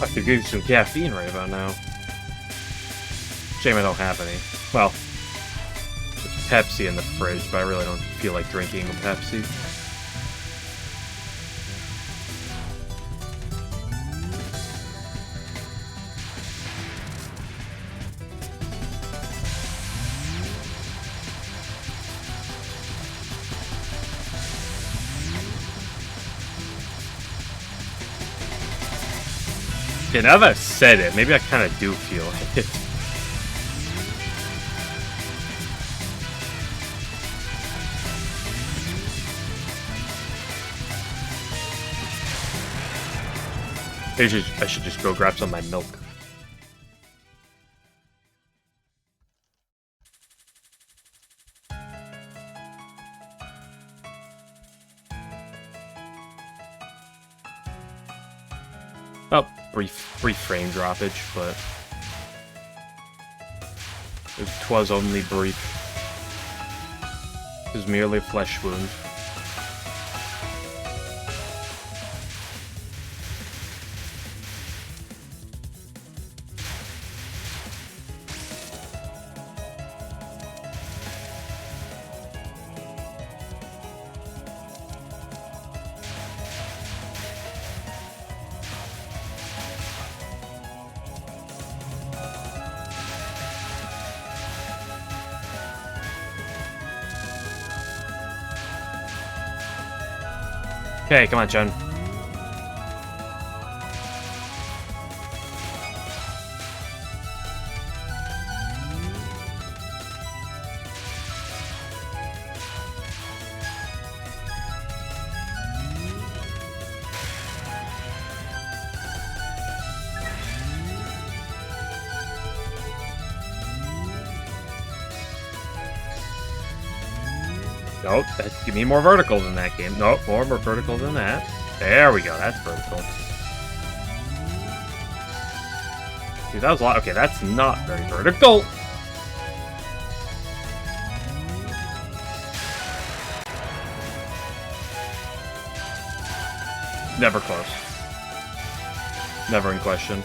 I could give you some caffeine right about now. Shame I don't have any. Well, there's Pepsi in the fridge, but I really don't feel like drinking a Pepsi. Okay, now that I've said it, maybe I kind of do feel it. I should just go grab some of my milk. Oh, brief frame droppage, but it was only brief. It was merely a flesh wound. Okay, come on, Chun. Nope, give me more verticals in that game. Nope, more verticals than that. There we go, that's vertical. Dude, that was a lot. Okay, that's not very vertical. Never close. Never in question.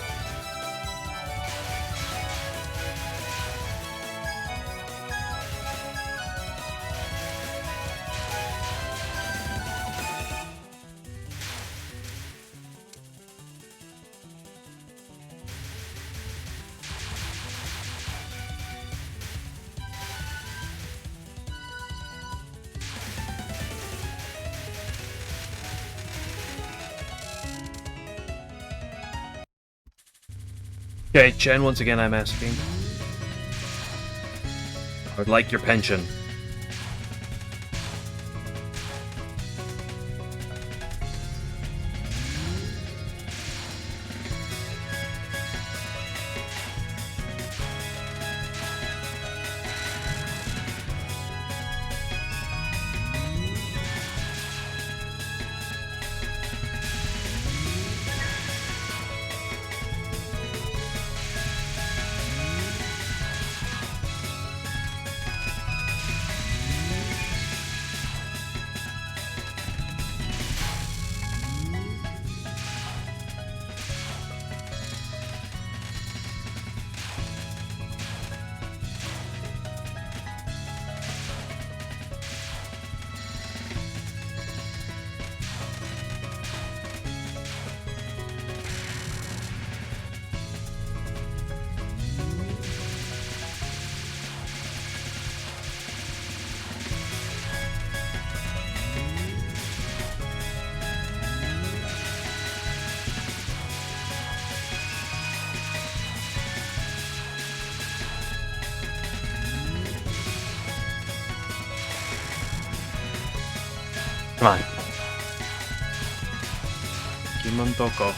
Okay, Chen, once again I'm asking. I would like your pension. Come on. Kimon-toko.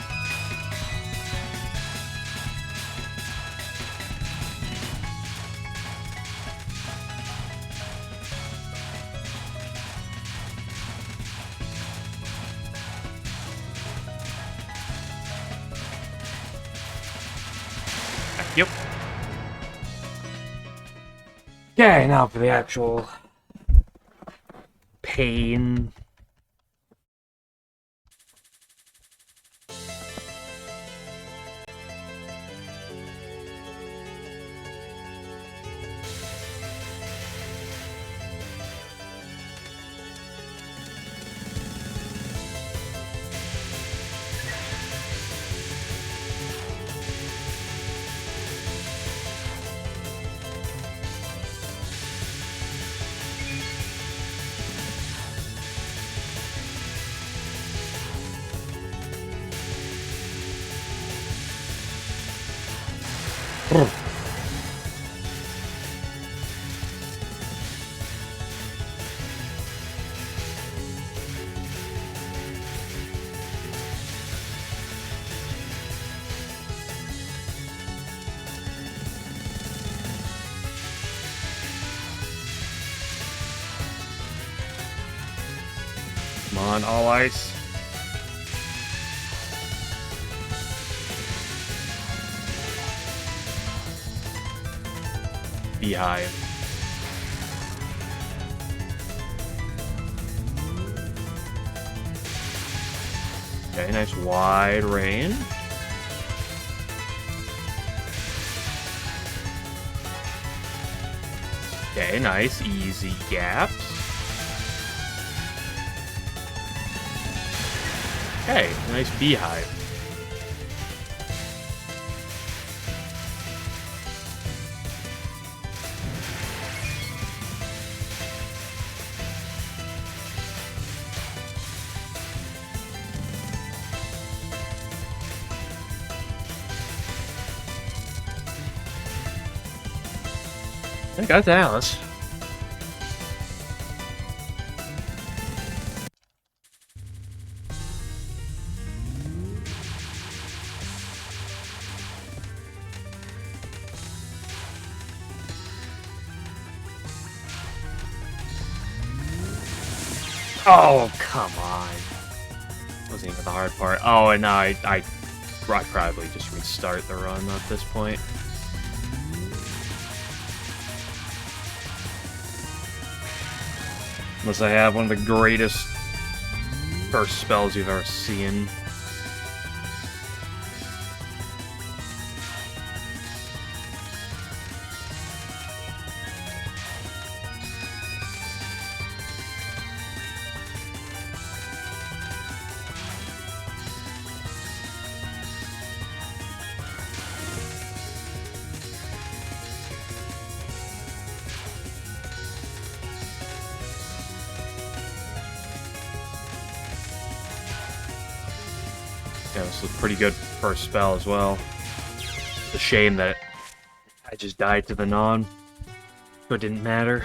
Thank you. Okay, now for the actual pain. Come on, all ice. Beehive. Okay, nice wide range. Okay, nice easy gaps. Okay, nice beehive. I got the Alice. Oh, come on. Wasn't even the hard part. Oh, and now I'd probably just restart the run at this point. Unless I have one of the greatest first spells you've ever seen. Yeah, this was a pretty good first spell as well. It's a shame that I just died to the non, but it didn't matter.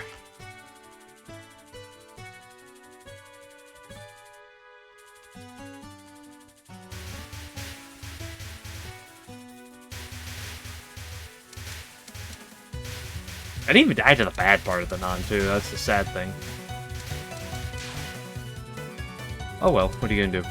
I didn't even die to the bad part of the non, too. That's the sad thing. Oh well, what are you gonna do?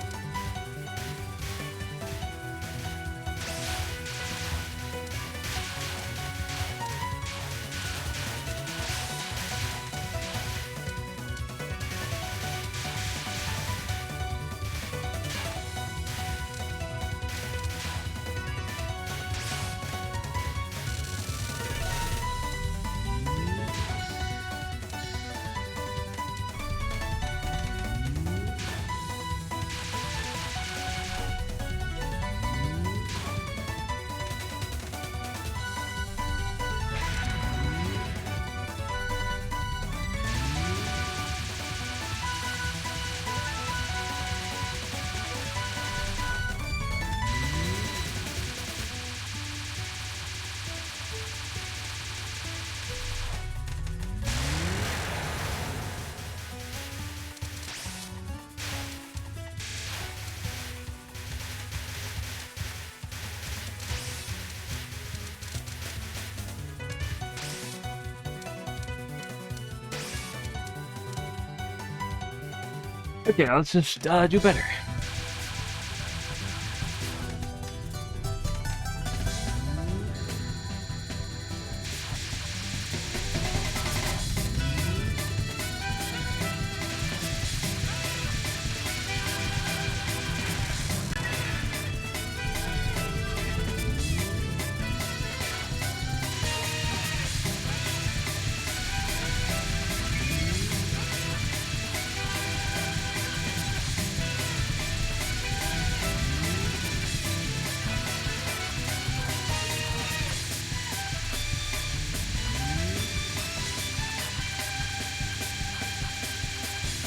Okay, let's just do better.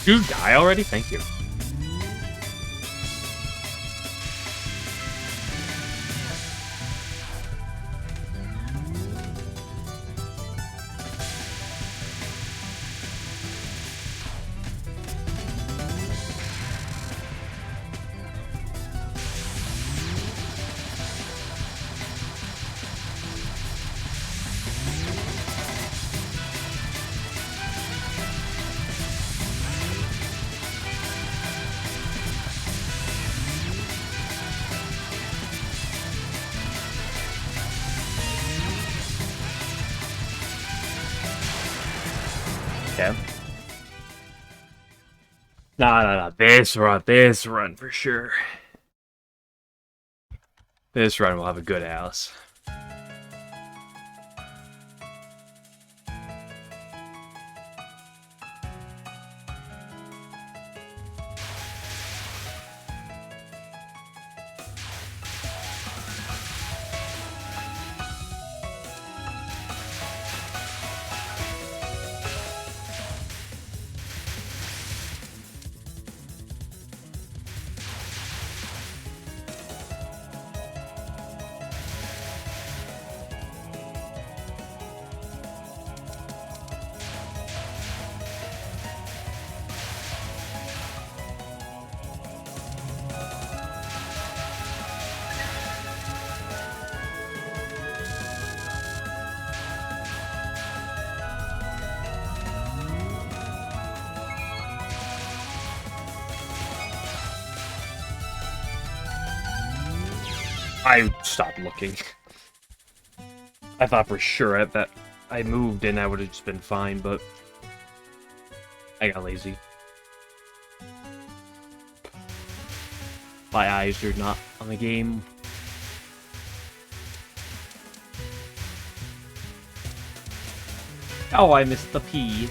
Did you die already? Thank you. Okay. No. This run for sure. This run will have a good house. I stopped looking. I thought for sure that I moved and I would have just been fine, but I got lazy. My eyes are not on the game. Oh, I missed the P.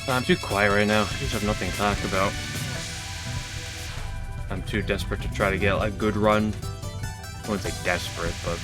I'm too quiet right now. I just have nothing to talk about. I'm too desperate to try to get a good run. I wouldn't say desperate, but...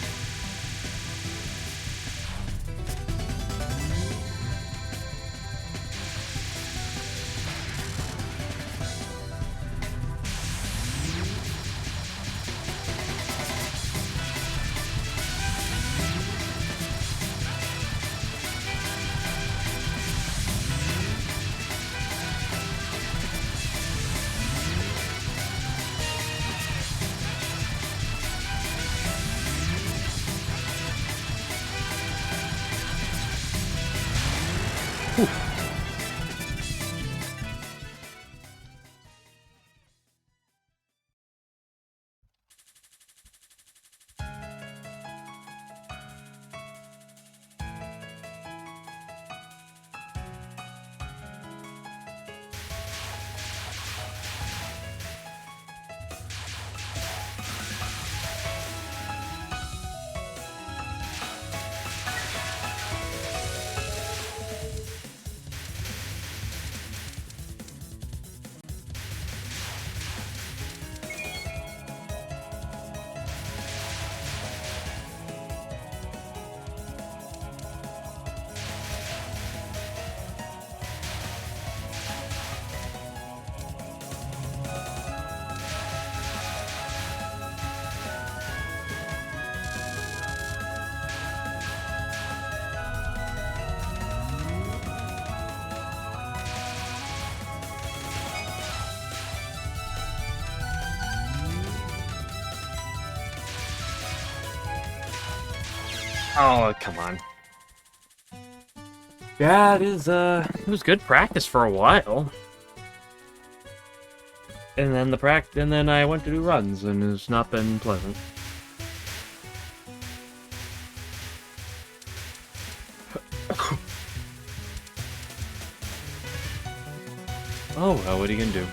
Oh, come on. Yeah, it was good practice for a while. And then I went to do runs, and it's not been pleasant. Oh well, what are you gonna do?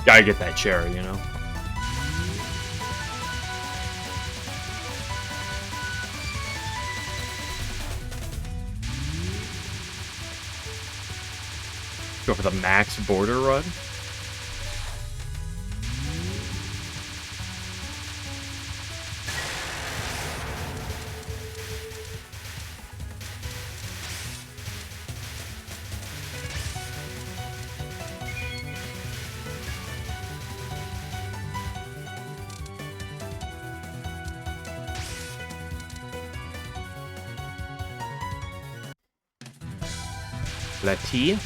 Gotta get that cherry, you know? Go for the max border run. La T.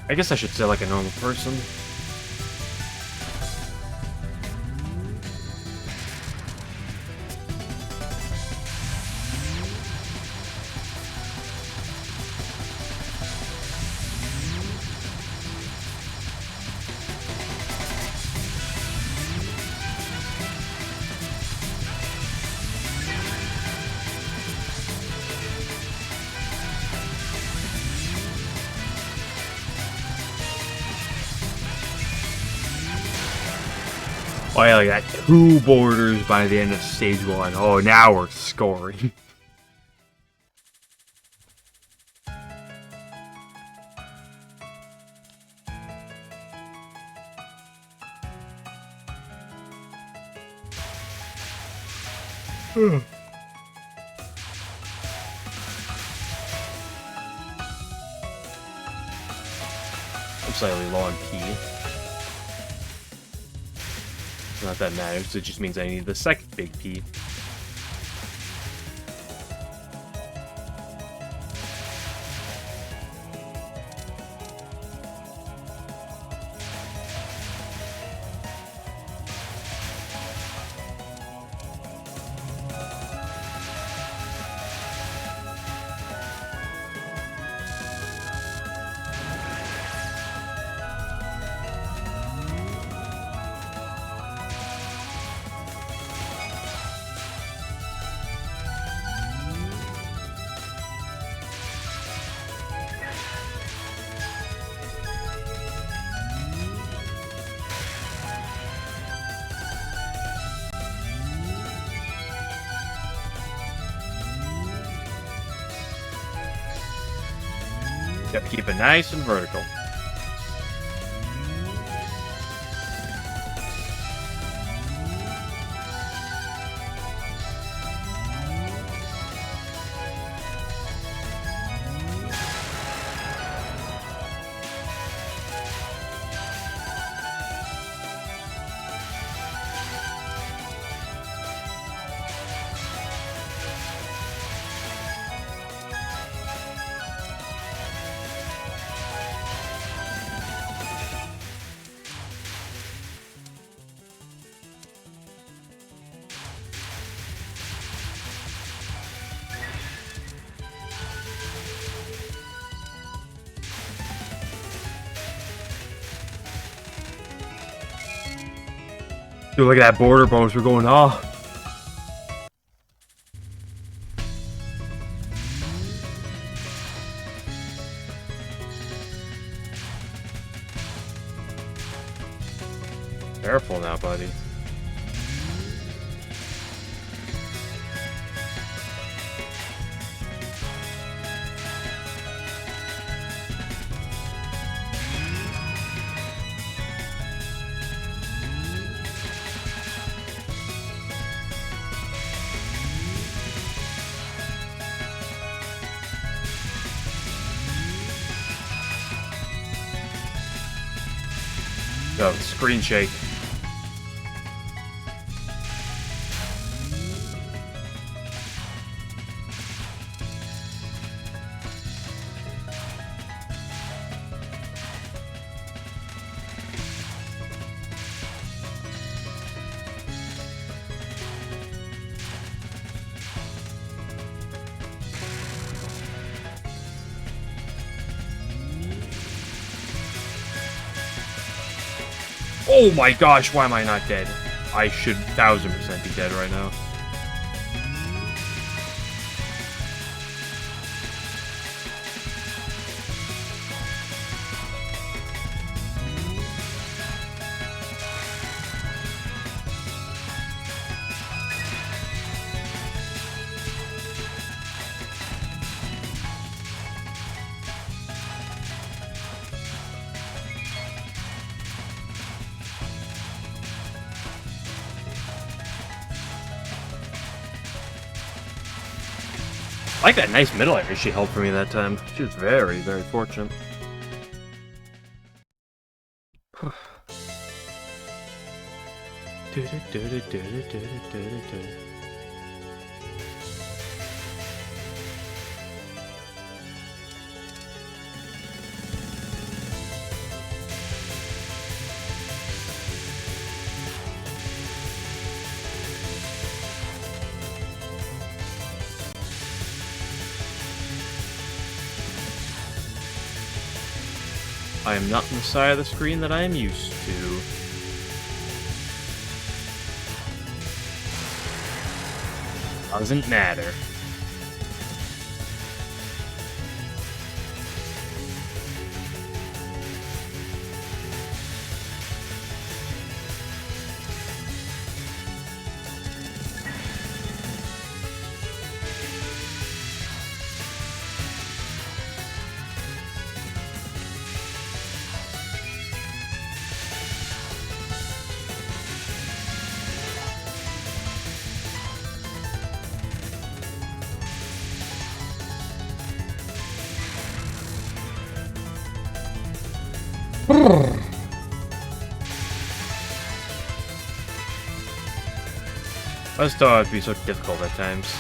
I guess I should say like a normal person. Oh yeah, like that 2 borders by the end of stage 1. Oh, now we're scoring. I'm slightly low on P. Not that matters, it just means I need the second big P. Yep, keep it nice and vertical. Dude, look at that border bonus. We're going off. Careful now, buddy. the screen shake. Oh my gosh, why am I not dead? I should 1000% be dead right now. I like that nice middle area she held for me that time. She was very, very fortunate. I am not on the side of the screen that I am used to. Doesn't matter. I just thought it'd be so difficult at times.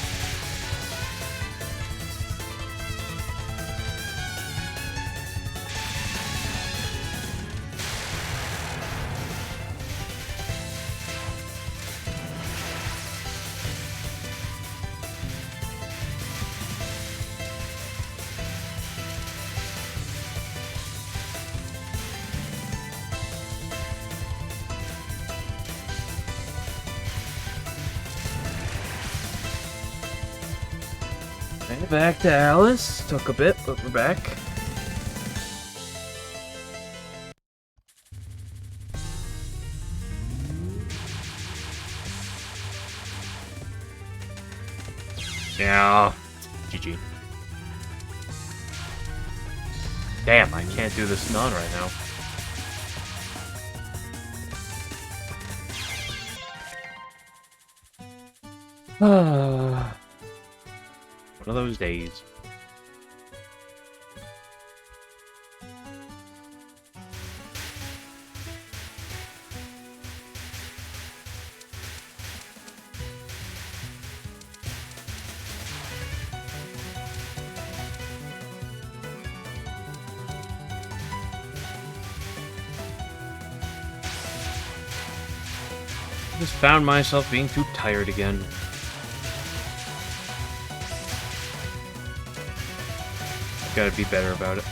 And back to Alice. Took a bit, but we're back. Yeah. GG. Damn, I can't do this none right now. One of those days. I just found myself being too tired again. Gotta be better about it.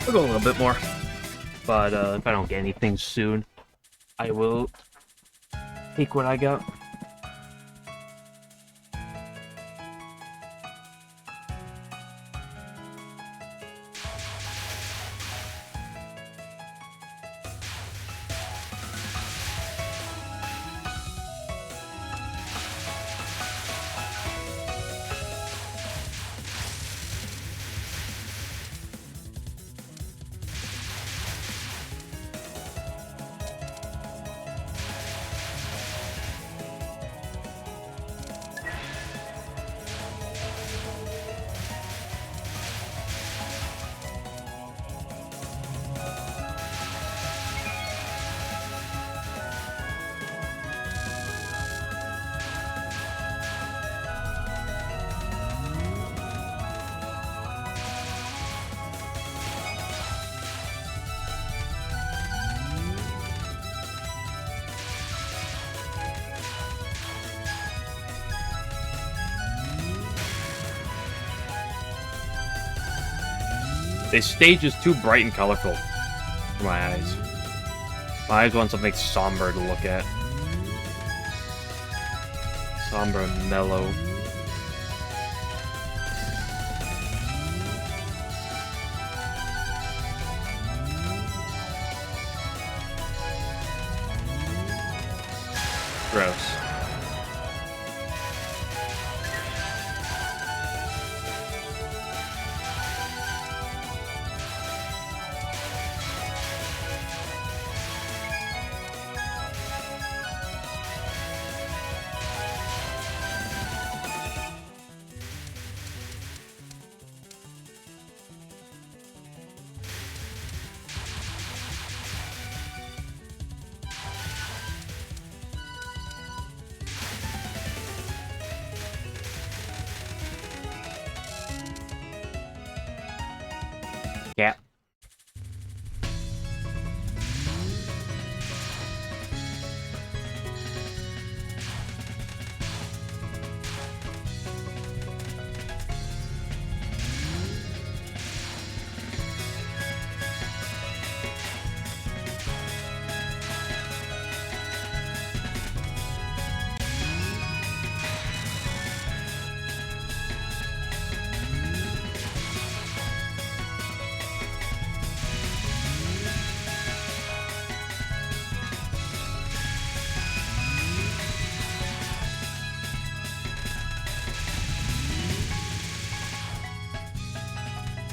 I'll go a little bit more. But if I don't get anything soon, I will take what I got. This stage is too bright and colorful for my eyes. My eyes want something somber to look at. Somber and mellow. Gross. Yeah.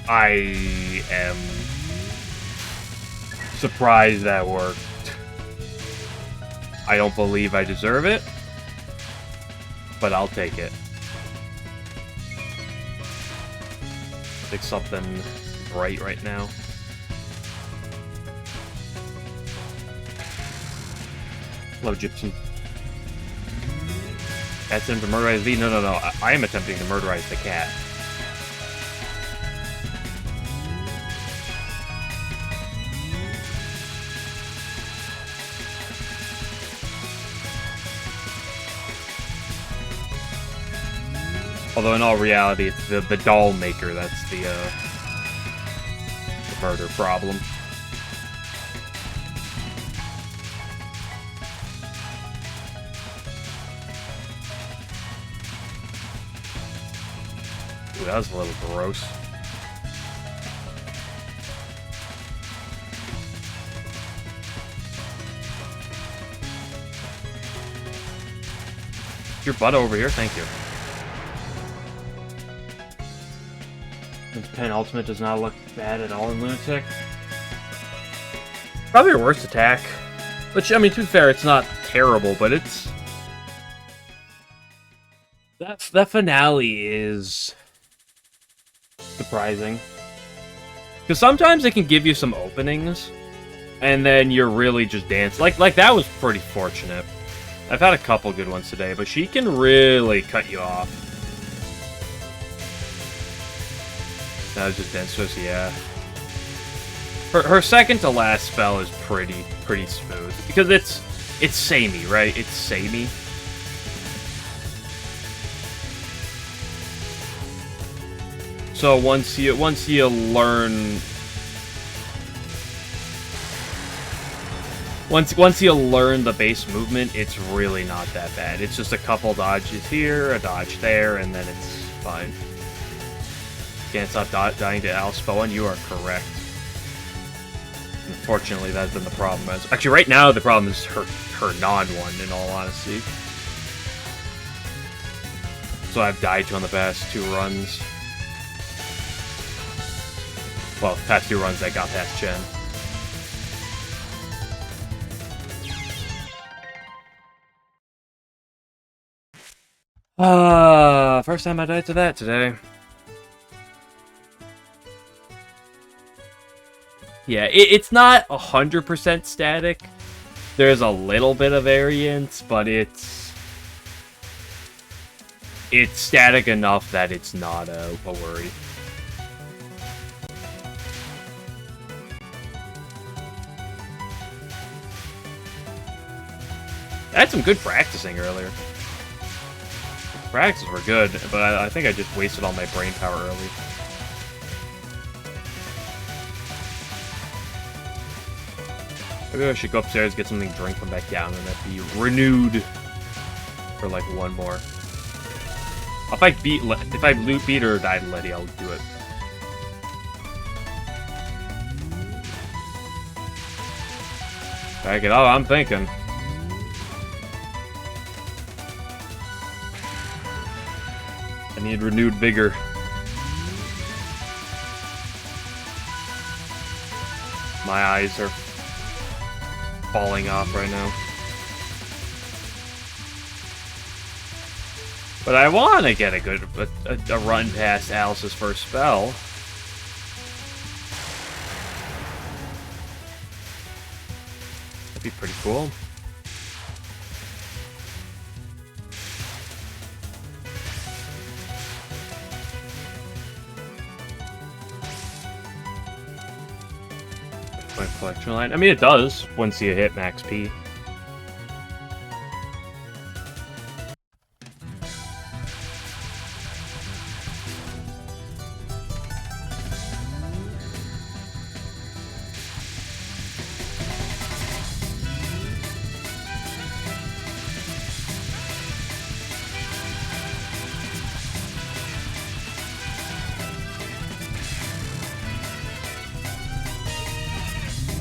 I am surprised that worked. I don't believe I deserve it, but I'll take it. Pick something bright right now. Hello, Gypsy. Cat's in to murderize V? No. I am attempting to murderize the cat. Although in all reality, it's the doll maker that's the murder problem. Ooh, that was a little gross. Your butt over here, thank you. This penultimate does not look bad at all in Lunatic. Probably your worst attack. Which, I mean, to be fair, it's not terrible, but it's... That finale is... surprising. Because sometimes it can give you some openings, and then you're really just dancing. Like that was pretty fortunate. I've had a couple good ones today, but she can really cut you off. That was just dense, yeah. Her second to last spell is pretty smooth. Because it's samey, right? It's samey. So once you learn... Once you learn the base movement, it's really not that bad. It's just a couple dodges here, a dodge there, and then it's fine. Can't stop dying to Alice Bowen, you are correct. Unfortunately, that's been the problem. Actually, right now, the problem is her non-one, in all honesty. So I've died to on the past 2 runs. Well, past 2 runs I got past Chen. First time I died to that today. Yeah, it's not 100% static. There's a little bit of variance, but it's static enough that it's not a worry. I had some good practicing earlier. Practices were good, but I think I just wasted all my brain power early. Maybe I should go upstairs, get something to drink, come back down, and then be renewed for like one more. If I beat her or die to Letty, I'll do it. Back it up, I'm thinking. I need renewed vigor. My eyes are falling off right now. But I want to get a run past Alice's first spell. That'd be pretty cool. My collection line. I mean, it does once you hit max P.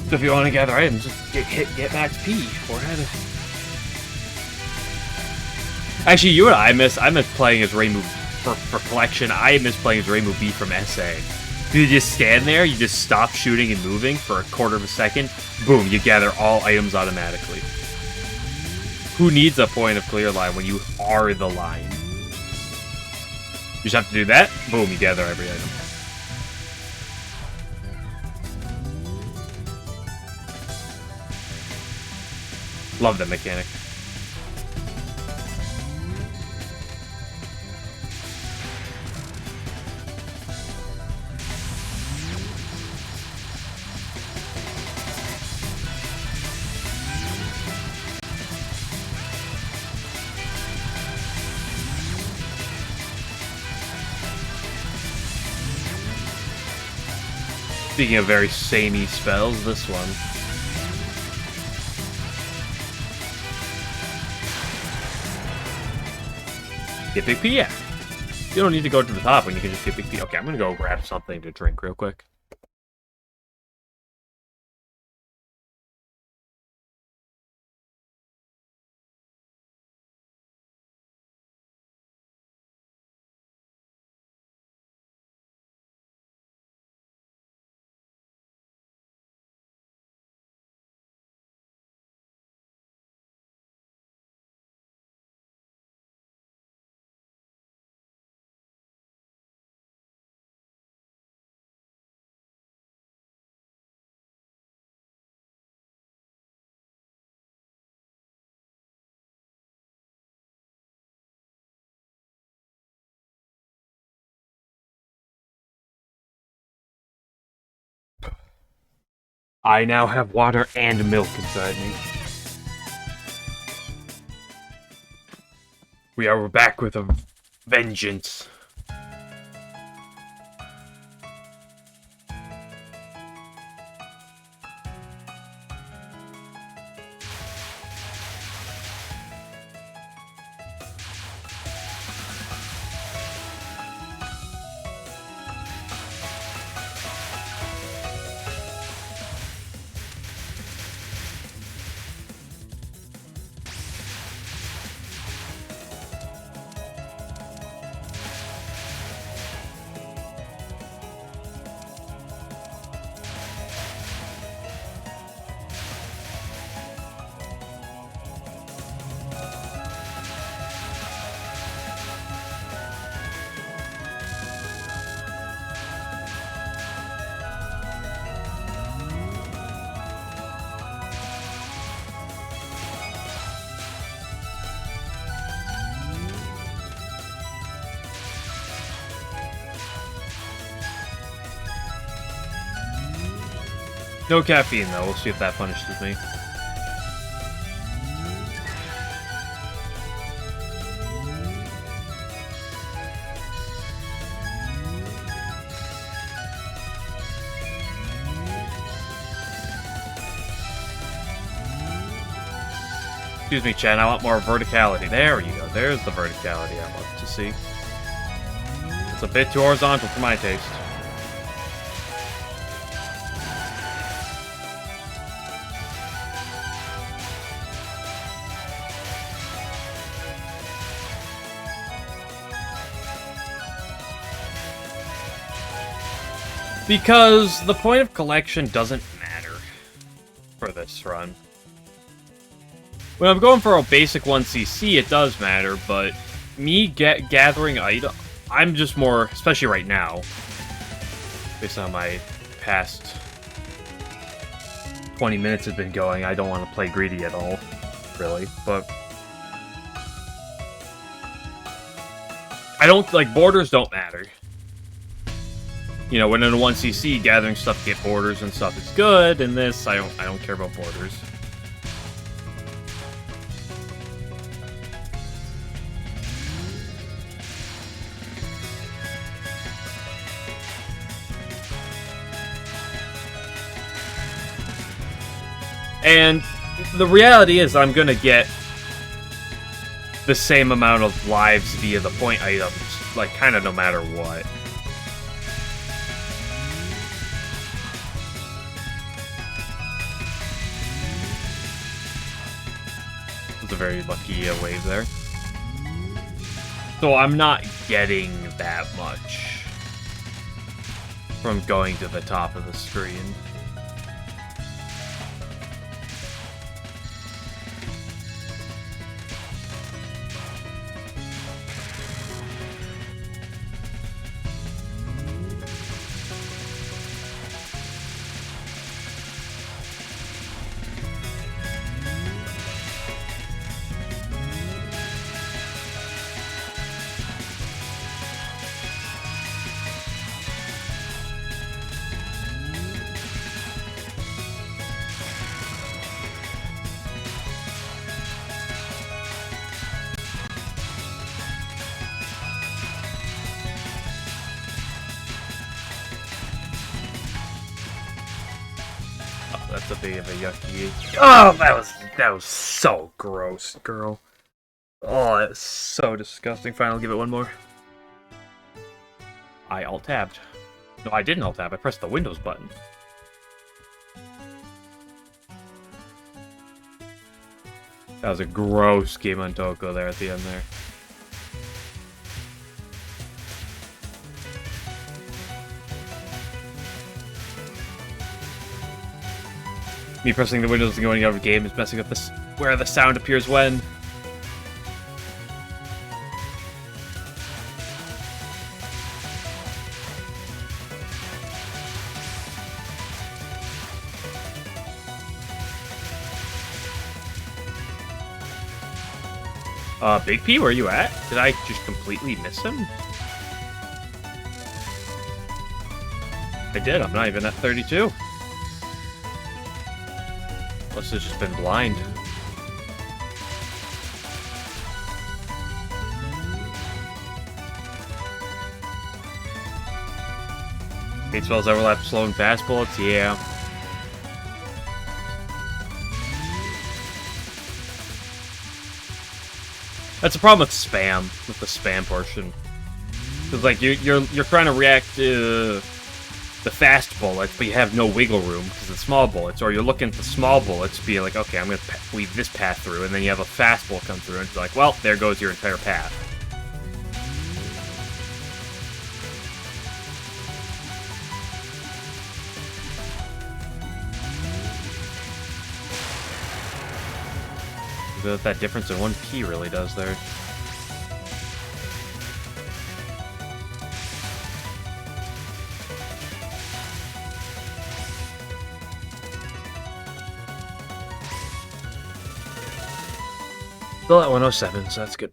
So if you want to gather items, just get max P. Actually, you and I miss playing as Reimu for collection. I miss playing as Reimu B from SA. You just stand there, you just stop shooting and moving for a quarter of a second. Boom, you gather all items automatically. Who needs a point of clear line when you are the line? You just have to do that. Boom, you gather every item. Love that mechanic. Speaking of very samey spells, this one. Get Big P, yeah. You don't need to go to the top when you can just get Big P. Okay, I'm gonna go grab something to drink real quick. I now have water and milk inside me. We are back with a vengeance. No caffeine, though. We'll see if that punishes me. Excuse me, Chan. I want more verticality. There you go. There's the verticality I want to see. It's a bit too horizontal for my taste. Because the point of collection doesn't matter for this run. When I'm going for a basic 1cc, it does matter, but me gathering item, I'm just more, especially right now, based on my past 20 minutes have been going, I don't want to play greedy at all, really, but I don't, like, borders don't matter. You know, when in a 1cc, gathering stuff to get borders and stuff is good. In this, I don't care about borders. And the reality is I'm gonna get the same amount of lives via the point items, like, kind of no matter what. A very lucky wave there. So I'm not getting that much from going to the top of the screen. That's a bit of a yucky. Oh, that was so gross, girl. Oh, that was so disgusting. Fine, I'll give it one more. I alt-tabbed. No, I didn't alt-tab. I pressed the Windows button. That was a gross game on Touhou there at the end there. Me pressing the Windows and going out of game is messing up this where the sound appears when. Big P, where are you at? Did I just completely miss him? I did, I'm not even at 32. Must have just been blind. Hate spells overlap slow and fast bullets? Yeah. That's a problem with spam, with the spam portion. Because like you're trying to react to the fast bullets, but you have no wiggle room because it's small bullets. Or you're looking at the small bullets, be like, okay, I'm gonna weave this path through, and then you have a fast bullet come through, and it's like, well, there goes your entire path. What that difference in one key really does there. Still at 107, so that's good.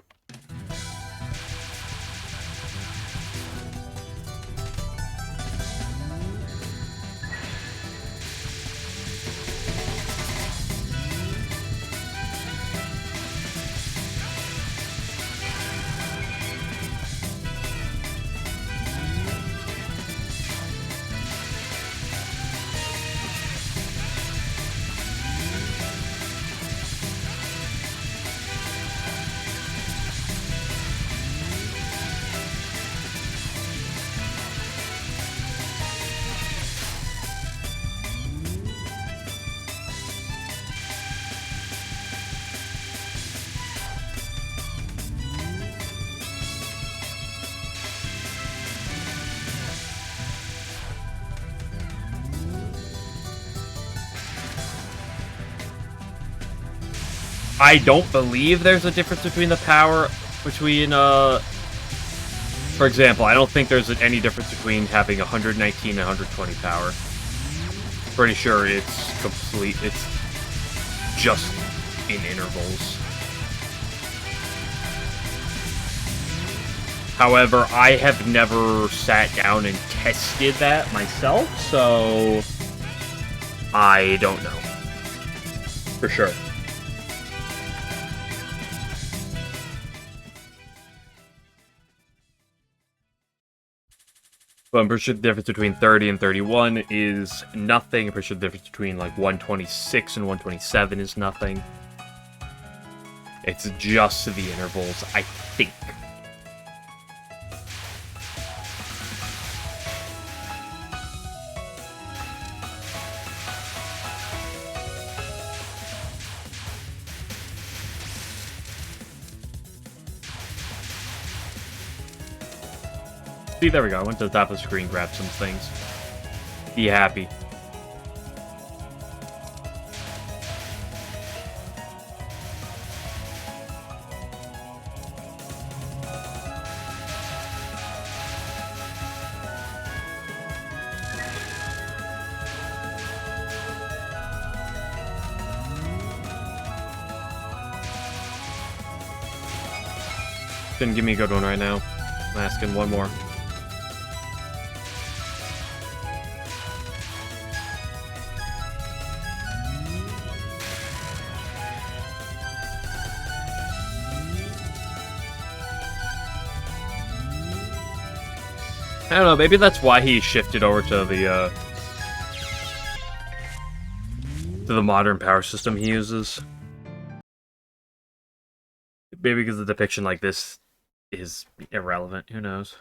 I don't believe there's a difference between the power between, for example, I don't think there's any difference between having 119 and 120 power. Pretty sure it's just in intervals. However, I have never sat down and tested that myself, so I don't know. For sure. But I'm pretty sure the difference between 30 and 31 is nothing. I'm pretty sure the difference between like 126 and 127 is nothing. It's just the intervals, I think. See, there we go. I went to the top of the screen, grabbed some things. Be happy. Couldn't give me a good one right now. I'm asking one more. I don't know, maybe that's why he shifted over to the, to the modern power system he uses. Maybe because the depiction like this is irrelevant. Who knows?